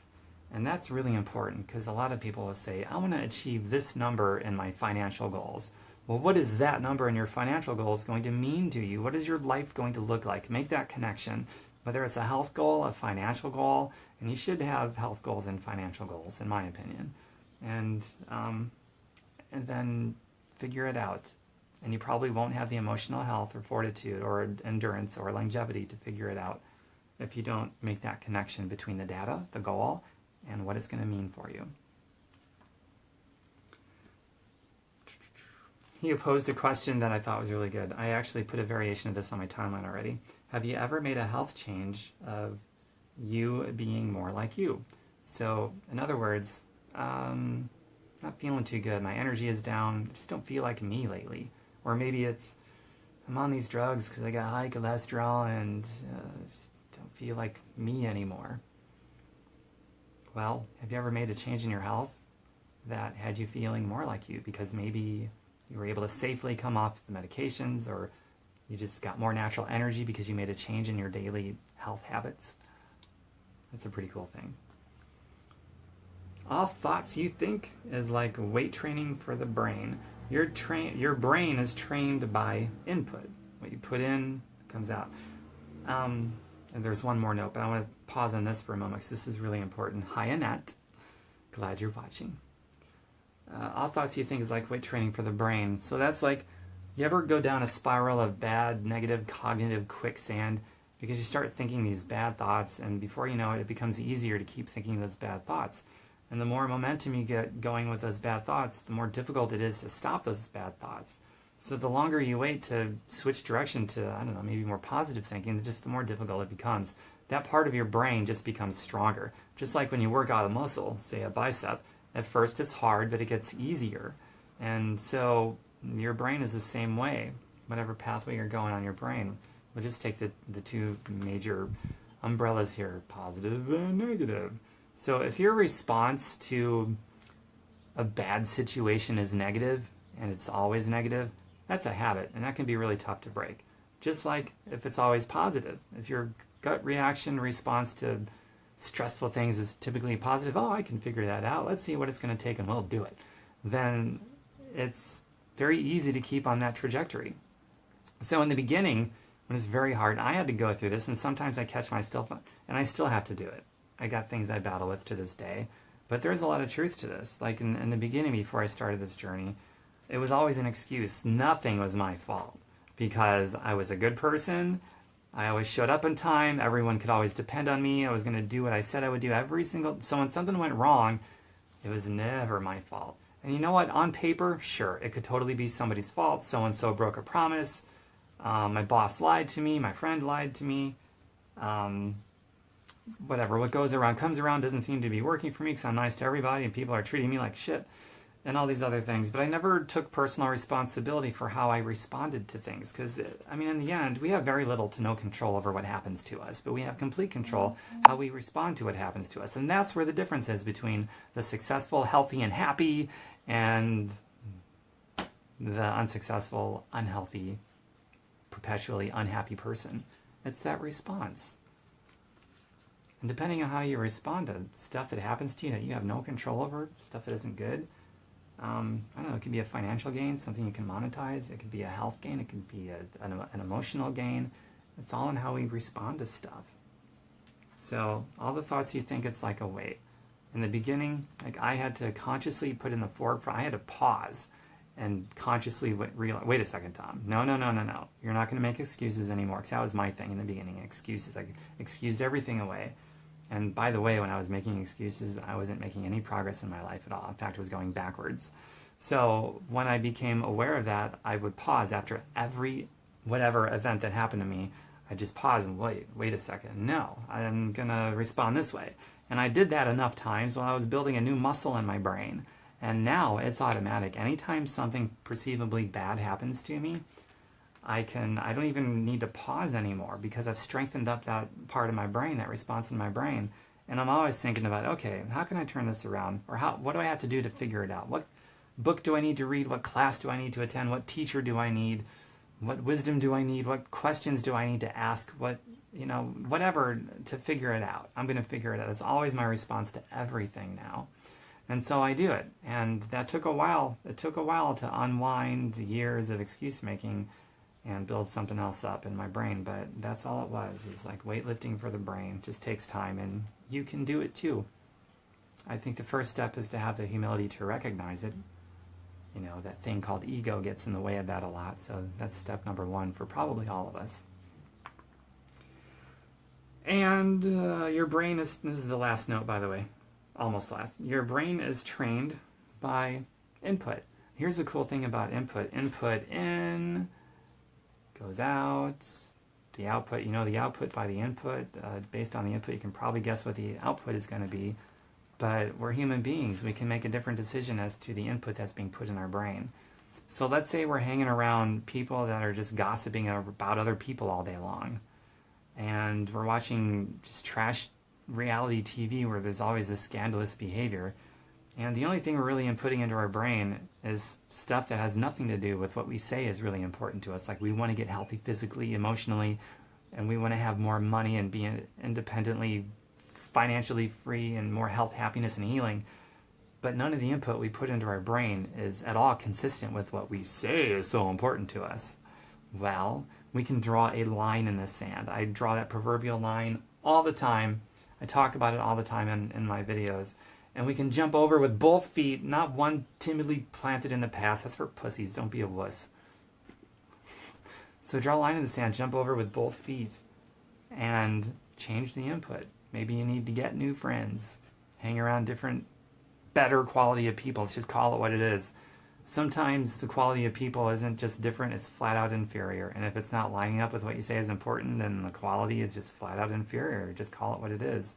A: And that's really important because a lot of people will say, I want to achieve this number in my financial goals. Well, what is that number in your financial goals going to mean to you? What is your life going to look like? Make that connection, whether it's a health goal, a financial goal, and you should have health goals and financial goals, in my opinion. And then figure it out. And you probably won't have the emotional health or fortitude or endurance or longevity to figure it out if you don't make that connection between the data, the goal, and what it's going to mean for you. He posed a question that I thought was really good. I actually put a variation of this on my timeline already. Have you ever made a health change of you being more like you? So, in other words, not feeling too good. My energy is down. I just don't feel like me lately. Or maybe it's, I'm on these drugs because I got high cholesterol and just don't feel like me anymore. Well, have you ever made a change in your health that had you feeling more like you? Because maybe you were able to safely come off the medications, or you just got more natural energy because you made a change in your daily health habits. That's a pretty cool thing. All thoughts you think is like weight training for the brain. Your brain is trained by input. What you put in comes out. And there's one more note, but I want to pause on this for a moment because this is really important. Hi, Annette. Glad you're watching. All thoughts you think is like weight training for the brain. So that's like, you ever go down a spiral of bad, negative, cognitive quicksand because you start thinking these bad thoughts, and before you know it, it becomes easier to keep thinking those bad thoughts. And the more momentum you get going with those bad thoughts, the more difficult it is to stop those bad thoughts. So the longer you wait to switch direction to, I don't know, maybe more positive thinking, just the more difficult it becomes. That part of your brain just becomes stronger. Just like when you work out a muscle, say a bicep, at first it's hard, but it gets easier. And so your brain is the same way. Whatever pathway you're going on your brain. We'll just take the two major umbrellas here, positive and negative. So if your response to a bad situation is negative, and it's always negative, that's a habit, and that can be really tough to break. Just like if it's always positive. If your gut reaction response to stressful things is typically positive, oh, I can figure that out, let's see what it's going to take and we'll do it, then it's very easy to keep on that trajectory. So in the beginning, when it's very hard, I had to go through this, and sometimes I catch myself, and I still have to do it. I got things I battle with to this day, but there's a lot of truth to this. Like in the beginning, before I started this journey, it was always an excuse. Nothing was my fault because I was a good person. I always showed up on time. Everyone could always depend on me. I was going to do what I said I would do so when something went wrong, it was never my fault. And you know what? On paper, sure, it could totally be somebody's fault. So-and-so broke a promise. My boss lied to me. My friend lied to me. Whatever, what goes around comes around doesn't seem to be working for me because I'm nice to everybody and people are treating me like shit and all these other things. But I never took personal responsibility for how I responded to things because, I mean, in the end, we have very little to no control over what happens to us, but we have complete control how we respond to what happens to us. And that's where the difference is between the successful, healthy, and happy and the unsuccessful, unhealthy, perpetually unhappy person. It's that response. And depending on how you respond to stuff that happens to you that you have no control over, stuff that isn't good, I don't know, it could be a financial gain, something you can monetize. It could be a health gain. It could be an emotional gain. It's all in how we respond to stuff. So all the thoughts you think, it's like a weight. In the beginning, like I had to consciously put in the forefront. I had to pause and consciously realize, wait a second, Tom. No. You're not going to make excuses anymore, because that was my thing in the beginning, excuses. I excused everything away. And by the way, when I was making excuses, I wasn't making any progress in my life at all. In fact, it was going backwards. So when I became aware of that, I would pause after every whatever event that happened to me. I just pause and wait a second. No, I'm going to respond this way. And I did that enough times while I was building a new muscle in my brain. And now it's automatic. Anytime something perceivably bad happens to me, I don't even need to pause anymore because I've strengthened up that part of my brain, that response in my brain. And I'm always thinking about, okay, how can I turn this around? Or what do I have to do to figure it out? What book do I need to read? What class do I need to attend? What teacher do I need? What wisdom do I need? What questions do I need to ask? Whatever to figure it out. I'm going to figure it out. It's always my response to everything now. And so I do it. And that took a while. It took a while to unwind years of excuse making and build something else up in my brain, but that's all it was. It's like weightlifting for the brain. It just takes time, and you can do it too. I think the first step is to have the humility to recognize it you know, that thing called ego gets in the way of that a lot. So that's step number one for probably all of us. And your brain is, this is the last note, by the way, almost last. Your brain is trained by input. Here's the cool thing about input. Input in, goes out, the output, you know the output by the input. Based on the input, you can probably guess what the output is going to be. But we're human beings. We can make a different decision as to the input that's being put in our brain. So let's say we're hanging around people that are just gossiping about other people all day long. And we're watching just trash reality TV where there's always this scandalous behavior. And the only thing we're really inputting into our brain is stuff that has nothing to do with what we say is really important to us. Like we want to get healthy physically, emotionally, and we want to have more money and be independently, financially free, and more health, happiness, and healing. But none of the input we put into our brain is at all consistent with what we say is so important to us. Well, we can draw a line in the sand. I draw that proverbial line all the time. I talk about it all the time in my videos. And we can jump over with both feet, not one timidly planted in the past. That's for pussies. Don't be a wuss. So draw a line in the sand, jump over with both feet, and change the input. Maybe you need to get new friends, hang around different, better quality of people. Let's just call it what it is. Sometimes the quality of people isn't just different, it's flat out inferior. And if it's not lining up with what you say is important, then the quality is just flat out inferior. Just call it what it is.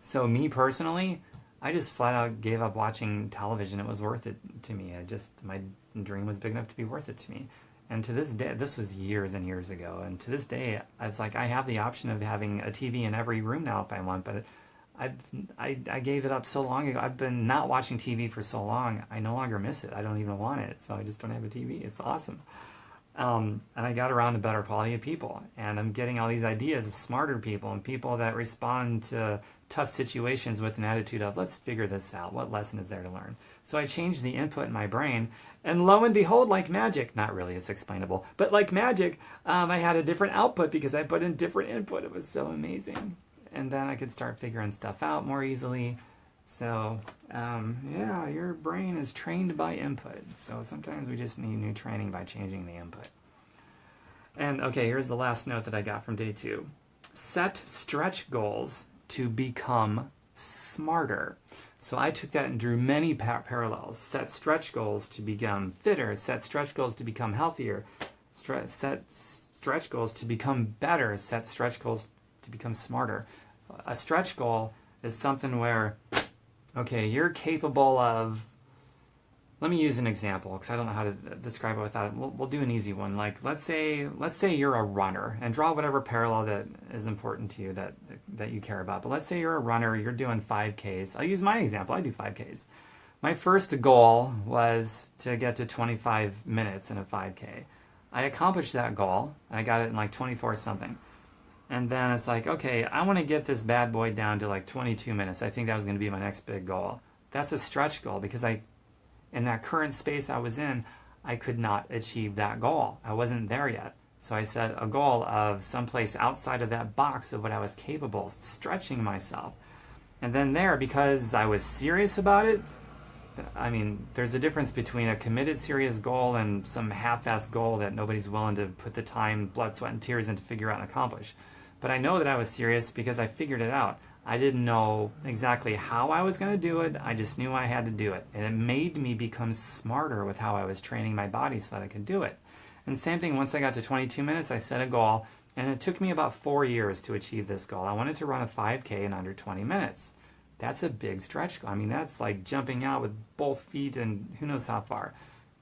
A: So me personally, I just flat out gave up watching television. It was worth it to me. My dream was big enough to be worth it to me. And to this day, this was years and years ago, and to this day, it's like I have the option of having a TV in every room now if I want, but I gave it up so long ago. I've been not watching TV for so long, I no longer miss it. I don't even want it, so I just don't have a TV. It's awesome. And I got around to better quality of people, and I'm getting all these ideas of smarter people and people that respond to tough situations with an attitude of, let's figure this out. What lesson is there to learn? So I changed the input in my brain, and lo and behold, like magic, not really, it's explainable, but like magic, I had a different output because I put in different input. It was so amazing. And then I could start figuring stuff out more easily. So, yeah, your brain is trained by input. So sometimes we just need new training by changing the input. And okay, here's the last note that I got from day 2. Set stretch goals to become smarter. So I took that and drew many parallels. Set stretch goals to become fitter. Set stretch goals to become healthier. Set stretch goals to become better. Set stretch goals to become smarter. A stretch goal is something where, okay, you're capable of, let me use an example because I don't know how to describe it without it. We'll do an easy one. Like let's say you're a runner, and draw whatever parallel that is important to you that you care about. But let's say you're a runner, you're doing 5Ks. I'll use my example. I do 5Ks. My first goal was to get to 25 minutes in a 5K. I accomplished that goal. I got it in like 24 something. And then it's like, okay, I want to get this bad boy down to like 22 minutes. I think that was going to be my next big goal. That's a stretch goal because in that current space I was in, I could not achieve that goal. I wasn't there yet. So I set a goal of someplace outside of that box of what I was capable of, stretching myself. And then there, because I was serious about it, I mean, there's a difference between a committed, serious goal and some half-assed goal that nobody's willing to put the time, blood, sweat, and tears in to figure out and accomplish. But I know that I was serious because I figured it out. I didn't know exactly how I was going to do it. I just knew I had to do it. And it made me become smarter with how I was training my body so that I could do it. And same thing, once I got to 22 minutes, I set a goal. And it took me about 4 years to achieve this goal. I wanted to run a 5K in under 20 minutes. That's a big stretch goal. I mean, that's like jumping out with both feet and who knows how far.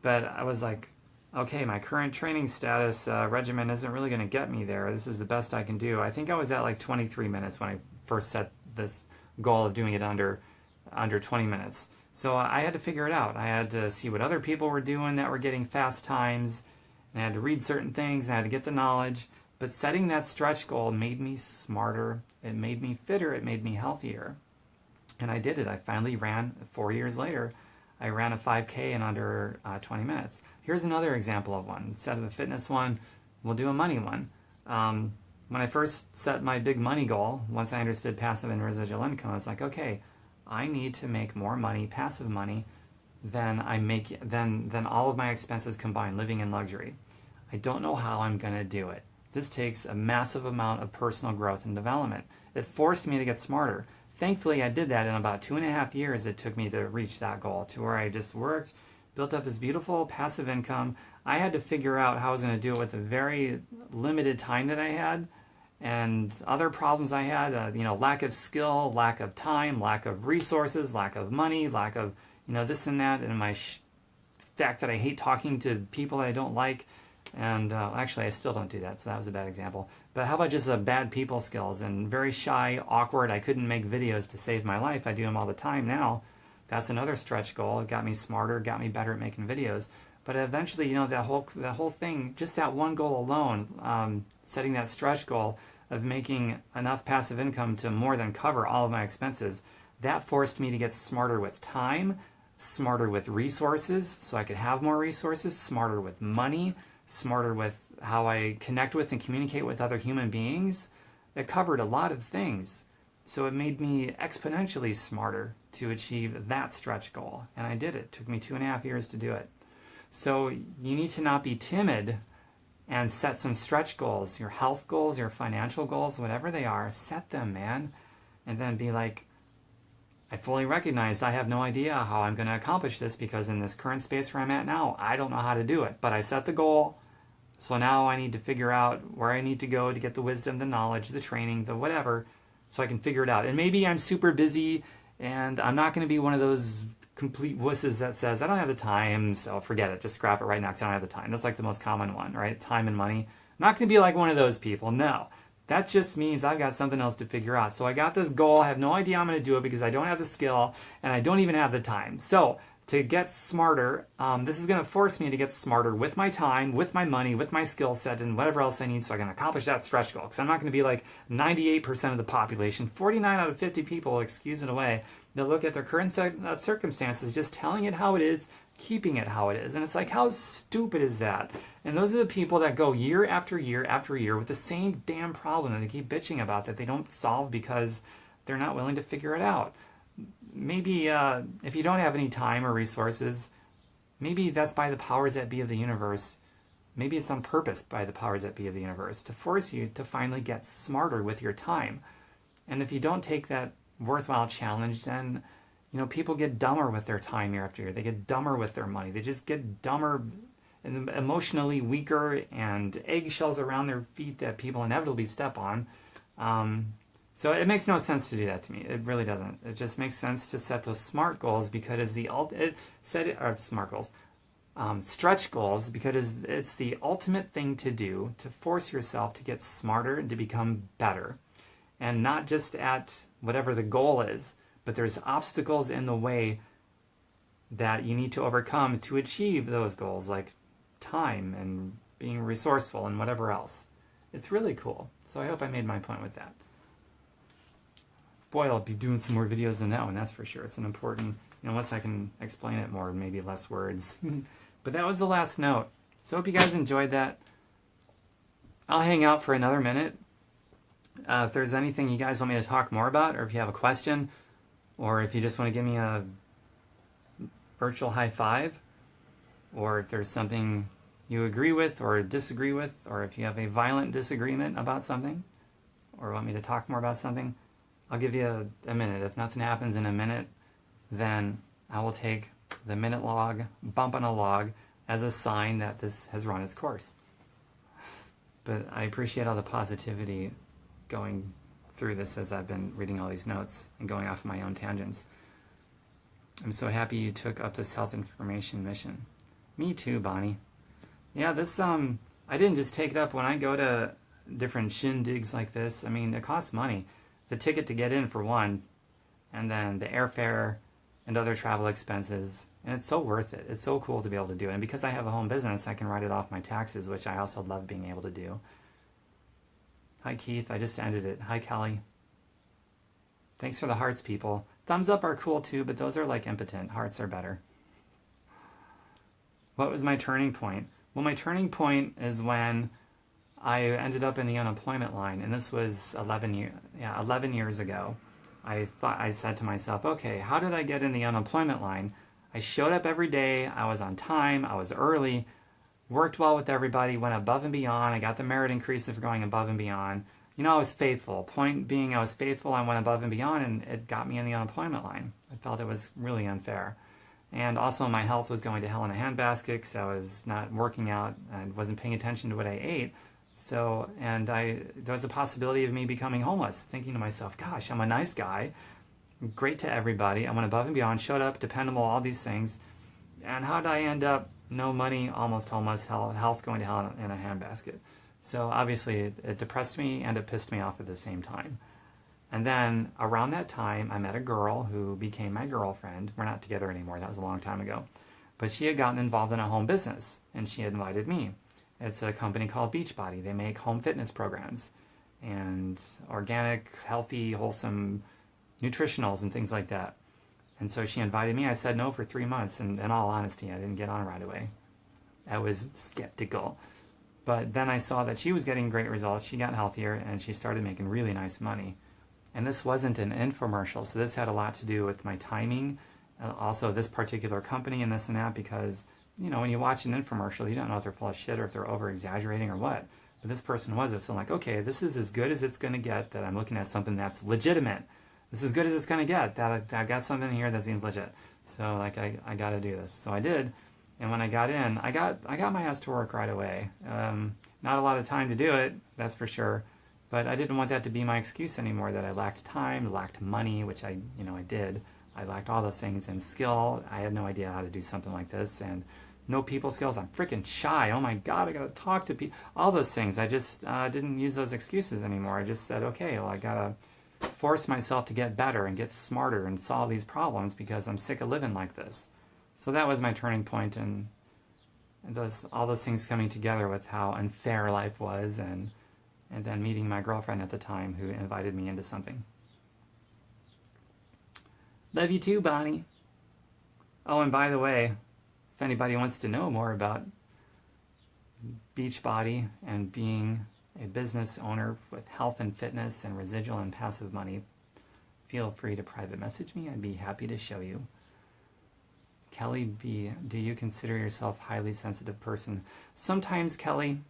A: But I was like, okay, my current training status regimen isn't really going to get me there. This is the best I can do. I think I was at like 23 minutes when I first set this goal of doing it under 20 minutes. So I had to figure it out. I had to see what other people were doing that were getting fast times, and I had to read certain things, and I had to get the knowledge. But setting that stretch goal made me smarter. It made me fitter. It made me healthier. And I did it. I finally ran, 4 years later, I ran a 5K in under 20 minutes. Here's another example of one. Instead of a fitness one, we'll do a money one. When I first set my big money goal, once I understood passive and residual income, I was like, okay, I need to make more money, passive money, then then all of my expenses combined, living in luxury. I don't know how I'm going to do it. This takes a massive amount of personal growth and development. It forced me to get smarter. Thankfully, I did that in about 2.5 years. It took me to reach that goal, to where I just worked, built up this beautiful passive income. I had to figure out how I was going to do it with the very limited time that I had, and other problems I had, lack of skill, lack of time, lack of resources, lack of money, lack of, this and that, and my fact that I hate talking to people that I don't like. And actually, I still don't do that, so that was a bad example. But how about just bad people skills and very shy, awkward? I couldn't make videos to save my life. I do them all the time now. That's another stretch goal. It got me smarter, got me better at making videos. But eventually, that whole thing, just that one goal alone, setting that stretch goal of making enough passive income to more than cover all of my expenses, that forced me to get smarter with time, smarter with resources, so I could have more resources, smarter with money, smarter with how I connect with and communicate with other human beings. It covered a lot of things. So it made me exponentially smarter to achieve that stretch goal. And I did it. It took me 2.5 years to do it. So you need to not be timid and set some stretch goals, your health goals, your financial goals, whatever they are, set them, man. And then be like, I fully recognized I have no idea how I'm going to accomplish this, because in this current space where I'm at now, I don't know how to do it. But I set the goal, so now I need to figure out where I need to go to get the wisdom, the knowledge, the training, the whatever, so I can figure it out. And maybe I'm super busy, and I'm not going to be one of those complete wusses that says, I don't have the time, so forget it. Just scrap it right now because I don't have the time. That's like the most common one, right? Time and money. I'm not going to be like one of those people, no. That just means I've got something else to figure out. So I got this goal. I have no idea I'm going to do it because I don't have the skill and I don't even have the time. So to get smarter, this is going to force me to get smarter with my time, with my money, with my skill set, and whatever else I need so I can accomplish that stretch goal. Because I'm not going to be like 98% of the population, 49 out of 50 people, excuse it away, that look at their current circumstances, just telling it how it is, keeping it how it is. And it's like, how stupid is that? And those are the people that go year after year after year with the same damn problem that they keep bitching about that they don't solve because they're not willing to figure it out. Maybe if you don't have any time or resources, maybe that's by the powers that be of the universe. Maybe it's on purpose by the powers that be of the universe to force you to finally get smarter with your time. And if you don't take that worthwhile challenge, then people get dumber with their time year after year. They get dumber with their money. They just get dumber and emotionally weaker, and eggshells around their feet that people inevitably step on. So it makes no sense to do that to me. It really doesn't. It just makes sense to set those SMART goals because stretch goals, because it's the ultimate thing to do to force yourself to get smarter and to become better. And not just at whatever the goal is, but there's obstacles in the way that you need to overcome to achieve those goals, like time and being resourceful and whatever else. It's really cool. So I hope I made my point with that. Boy, I'll be doing some more videos on that one, that's for sure. It's an important, once I can explain it more, maybe less words. But that was the last note. So I hope you guys enjoyed that. I'll hang out for another minute. If there's anything you guys want me to talk more about, or if you have a question, or if you just want to give me a virtual high five, or if there's something you agree with or disagree with, or if you have a violent disagreement about something, or want me to talk more about something, I'll give you a minute. If nothing happens in a minute, then I will take the minute log, bump on a log, as a sign that this has run its course. But I appreciate all the positivity going through this as I've been reading all these notes and going off my own tangents. I'm so happy you took up this health information mission. Me too, Bonnie. Yeah, this I didn't just take it up when I go to different shindigs like this. I mean, it costs money. The ticket to get in for one, and then the airfare and other travel expenses, and it's so worth it. It's so cool to be able to do it. And because I have a home business, I can write it off my taxes, which I also love being able to do. Hi, Keith. I just ended it. Hi, Kelly. Thanks for the hearts, people. Thumbs up are cool too, but those are like impotent. Hearts are better. What was my turning point? Well, my turning point is when I ended up in the unemployment line, and this was 11 years ago. I said to myself, okay, how did I get in the unemployment line? I showed up every day. I was on time. I was early. Worked well with everybody. Went above and beyond. I got the merit increases for going above and beyond. You know, I was faithful. Point being, I was faithful. I went above and beyond, and it got me in the unemployment line. I felt it was really unfair. And also, my health was going to hell in a handbasket because I was not working out and wasn't paying attention to what I ate. So, there was a possibility of me becoming homeless, thinking to myself, gosh, I'm a nice guy, great to everybody. I went above and beyond, showed up, dependable, all these things. And how did I end up? No money, almost homeless, health going to hell in a handbasket. So obviously it depressed me and it pissed me off at the same time. And then around that time, I met a girl who became my girlfriend. We're not together anymore. That was a long time ago. But she had gotten involved in a home business, and she had invited me. It's a company called Beachbody. They make home fitness programs and organic, healthy, wholesome nutritionals and things like that. And so she invited me. I said no for 3 months, and in all honesty, I didn't get on right away. I was skeptical. But then I saw that she was getting great results. She got healthier, and she started making really nice money. And this wasn't an infomercial, so this had a lot to do with my timing, also this particular company and this and that, because, you know, when you watch an infomercial, you don't know if they're full of shit or if they're over-exaggerating or what. But this person was it. So I'm like, okay, this is as good as it's going to get, that I'm looking at something that's legitimate. This is as good as it's going to get, that I got something here that seems legit. So, like, I got to do this. So I did. And when I got in, I got my ass to work right away. Not a lot of time to do it, that's for sure. But I didn't want that to be my excuse anymore, that I lacked time, lacked money, which I did. I lacked all those things, and skill. I had no idea how to do something like this, and no people skills. I'm freaking shy. Oh my God, I gotta talk to people. All those things. I just didn't use those excuses anymore. I just said, okay, well, I gotta force myself to get better and get smarter and solve these problems because I'm sick of living like this. So that was my turning point, and all those things coming together with how unfair life was, and then meeting my girlfriend at the time who invited me into something. Love you too, Bonnie. Oh, and by the way, if anybody wants to know more about Beachbody and being a business owner with health and fitness and residual and passive money, feel free to private message me. I'd be happy to show you. Kelly B., do you consider yourself a highly sensitive person? Sometimes, Kelly.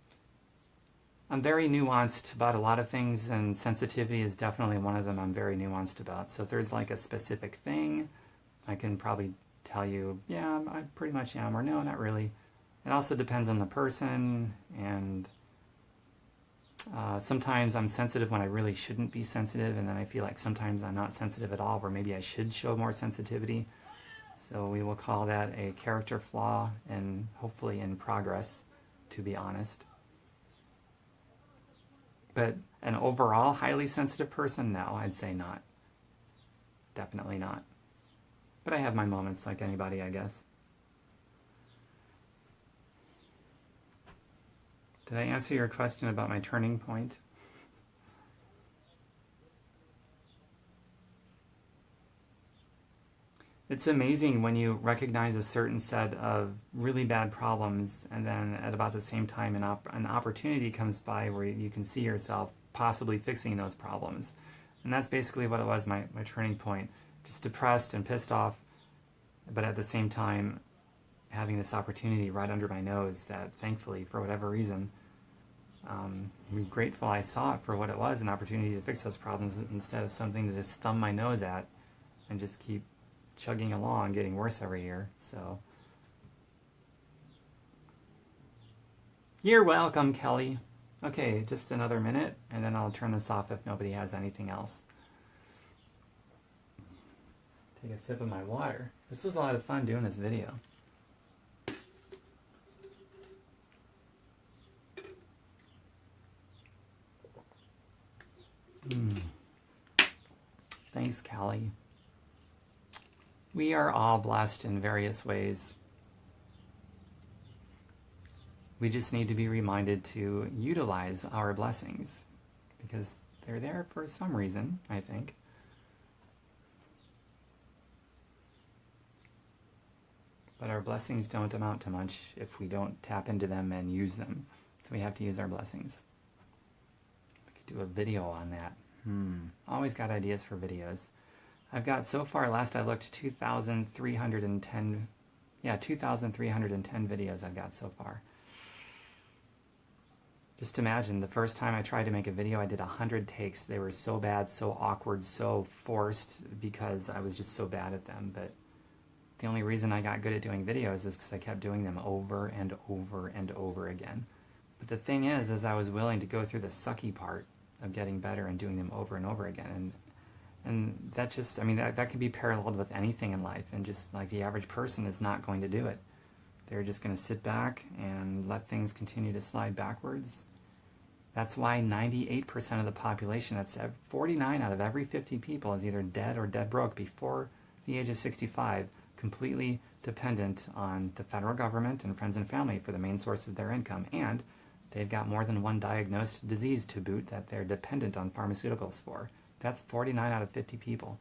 A: I'm very nuanced about a lot of things, and sensitivity is definitely one of them I'm very nuanced about. So if there's like a specific thing, I can probably tell you, yeah, I pretty much am, or no, not really. It also depends on the person, and sometimes I'm sensitive when I really shouldn't be sensitive, and then I feel like sometimes I'm not sensitive at all, where maybe I should show more sensitivity. So we will call that a character flaw, and hopefully in progress, to be honest. But an overall highly sensitive person, no, I'd say not. Definitely not. But I have my moments like anybody, I guess. Did I answer your question about my turning point? It's amazing when you recognize a certain set of really bad problems, and then at about the same time an opportunity comes by where you can see yourself possibly fixing those problems. And that's basically what it was, my turning point. Just depressed and pissed off, but at the same time having this opportunity right under my nose that thankfully, for whatever reason, I'm grateful I saw it for what it was, an opportunity to fix those problems instead of something to just thumb my nose at and just keep chugging along, getting worse every year. So you're welcome, Kelly. Okay, just another minute, and then I'll turn this off if nobody has anything else. Take a sip of my water. This was a lot of fun doing this video. Thanks, Callie. We are all blessed in various ways. We just need to be reminded to utilize our blessings, because they're there for some reason, I think. But our blessings don't amount to much if we don't tap into them and use them. So we have to use our blessings. We could do a video on that. Always got ideas for videos. I've got so far, last I looked, 2,310, yeah, 2,310 videos I've got so far. Just imagine, the first time I tried to make a video, I did 100 takes. They were so bad, so awkward, so forced, because I was just so bad at them. But the only reason I got good at doing videos is because I kept doing them over and over and over again. But the thing is I was willing to go through the sucky part of getting better and doing them over and over again. And that just, I mean, that could be paralleled with anything in life. And just like the average person is not going to do it. They're just going to sit back and let things continue to slide backwards. That's why 98% of the population, that's 49 out of every 50 people, is either dead or dead broke before the age of 65, completely dependent on the federal government and friends and family for the main source of their income. And they've got more than one diagnosed disease to boot that they're dependent on pharmaceuticals for. That's 49 out of 50 people.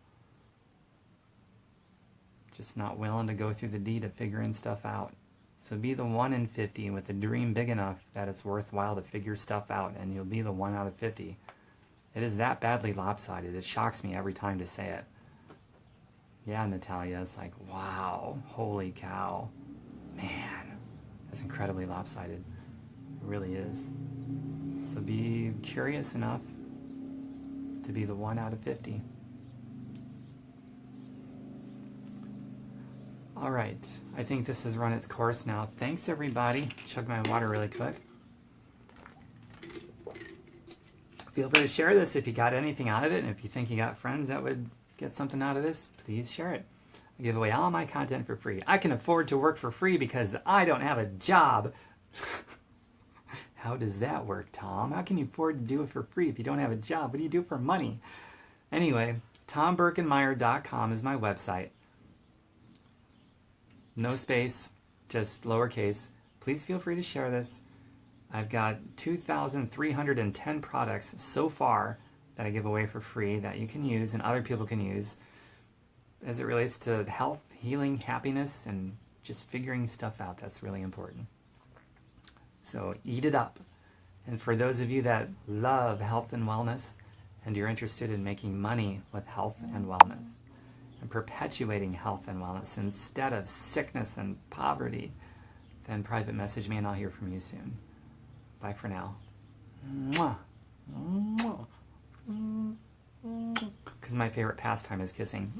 A: Just not willing to go through the deed of figuring stuff out. So be the 1 in 50 with a dream big enough that it's worthwhile to figure stuff out, and you'll be the 1 out of 50. It is that badly lopsided. It shocks me every time to say it. Yeah, Natalia, it's like, wow, holy cow. Man, that's incredibly lopsided. It really is. So be curious enough to be the 1 out of 50. All right, I think this has run its course now. Thanks, everybody. Chug my water really quick. Feel free to share this if you got anything out of it, and if you think you got friends that would get something out of this, please share it. I give away all my content for free. I can afford to work for free because I don't have a job. How does that work, Tom? How can you afford to do it for free if you don't have a job? What do you do for money? Anyway, TomBerkenmeyer.com is my website. No space, just lowercase. Please feel free to share this. I've got 2,310 products so far that I give away for free that you can use and other people can use as it relates to health, healing, happiness, and just figuring stuff out. That's really important. So eat it up. And for those of you that love health and wellness and you're interested in making money with health and wellness and perpetuating health and wellness instead of sickness and poverty, then private message me and I'll hear from you soon. Bye for now. Because my favorite pastime is kissing.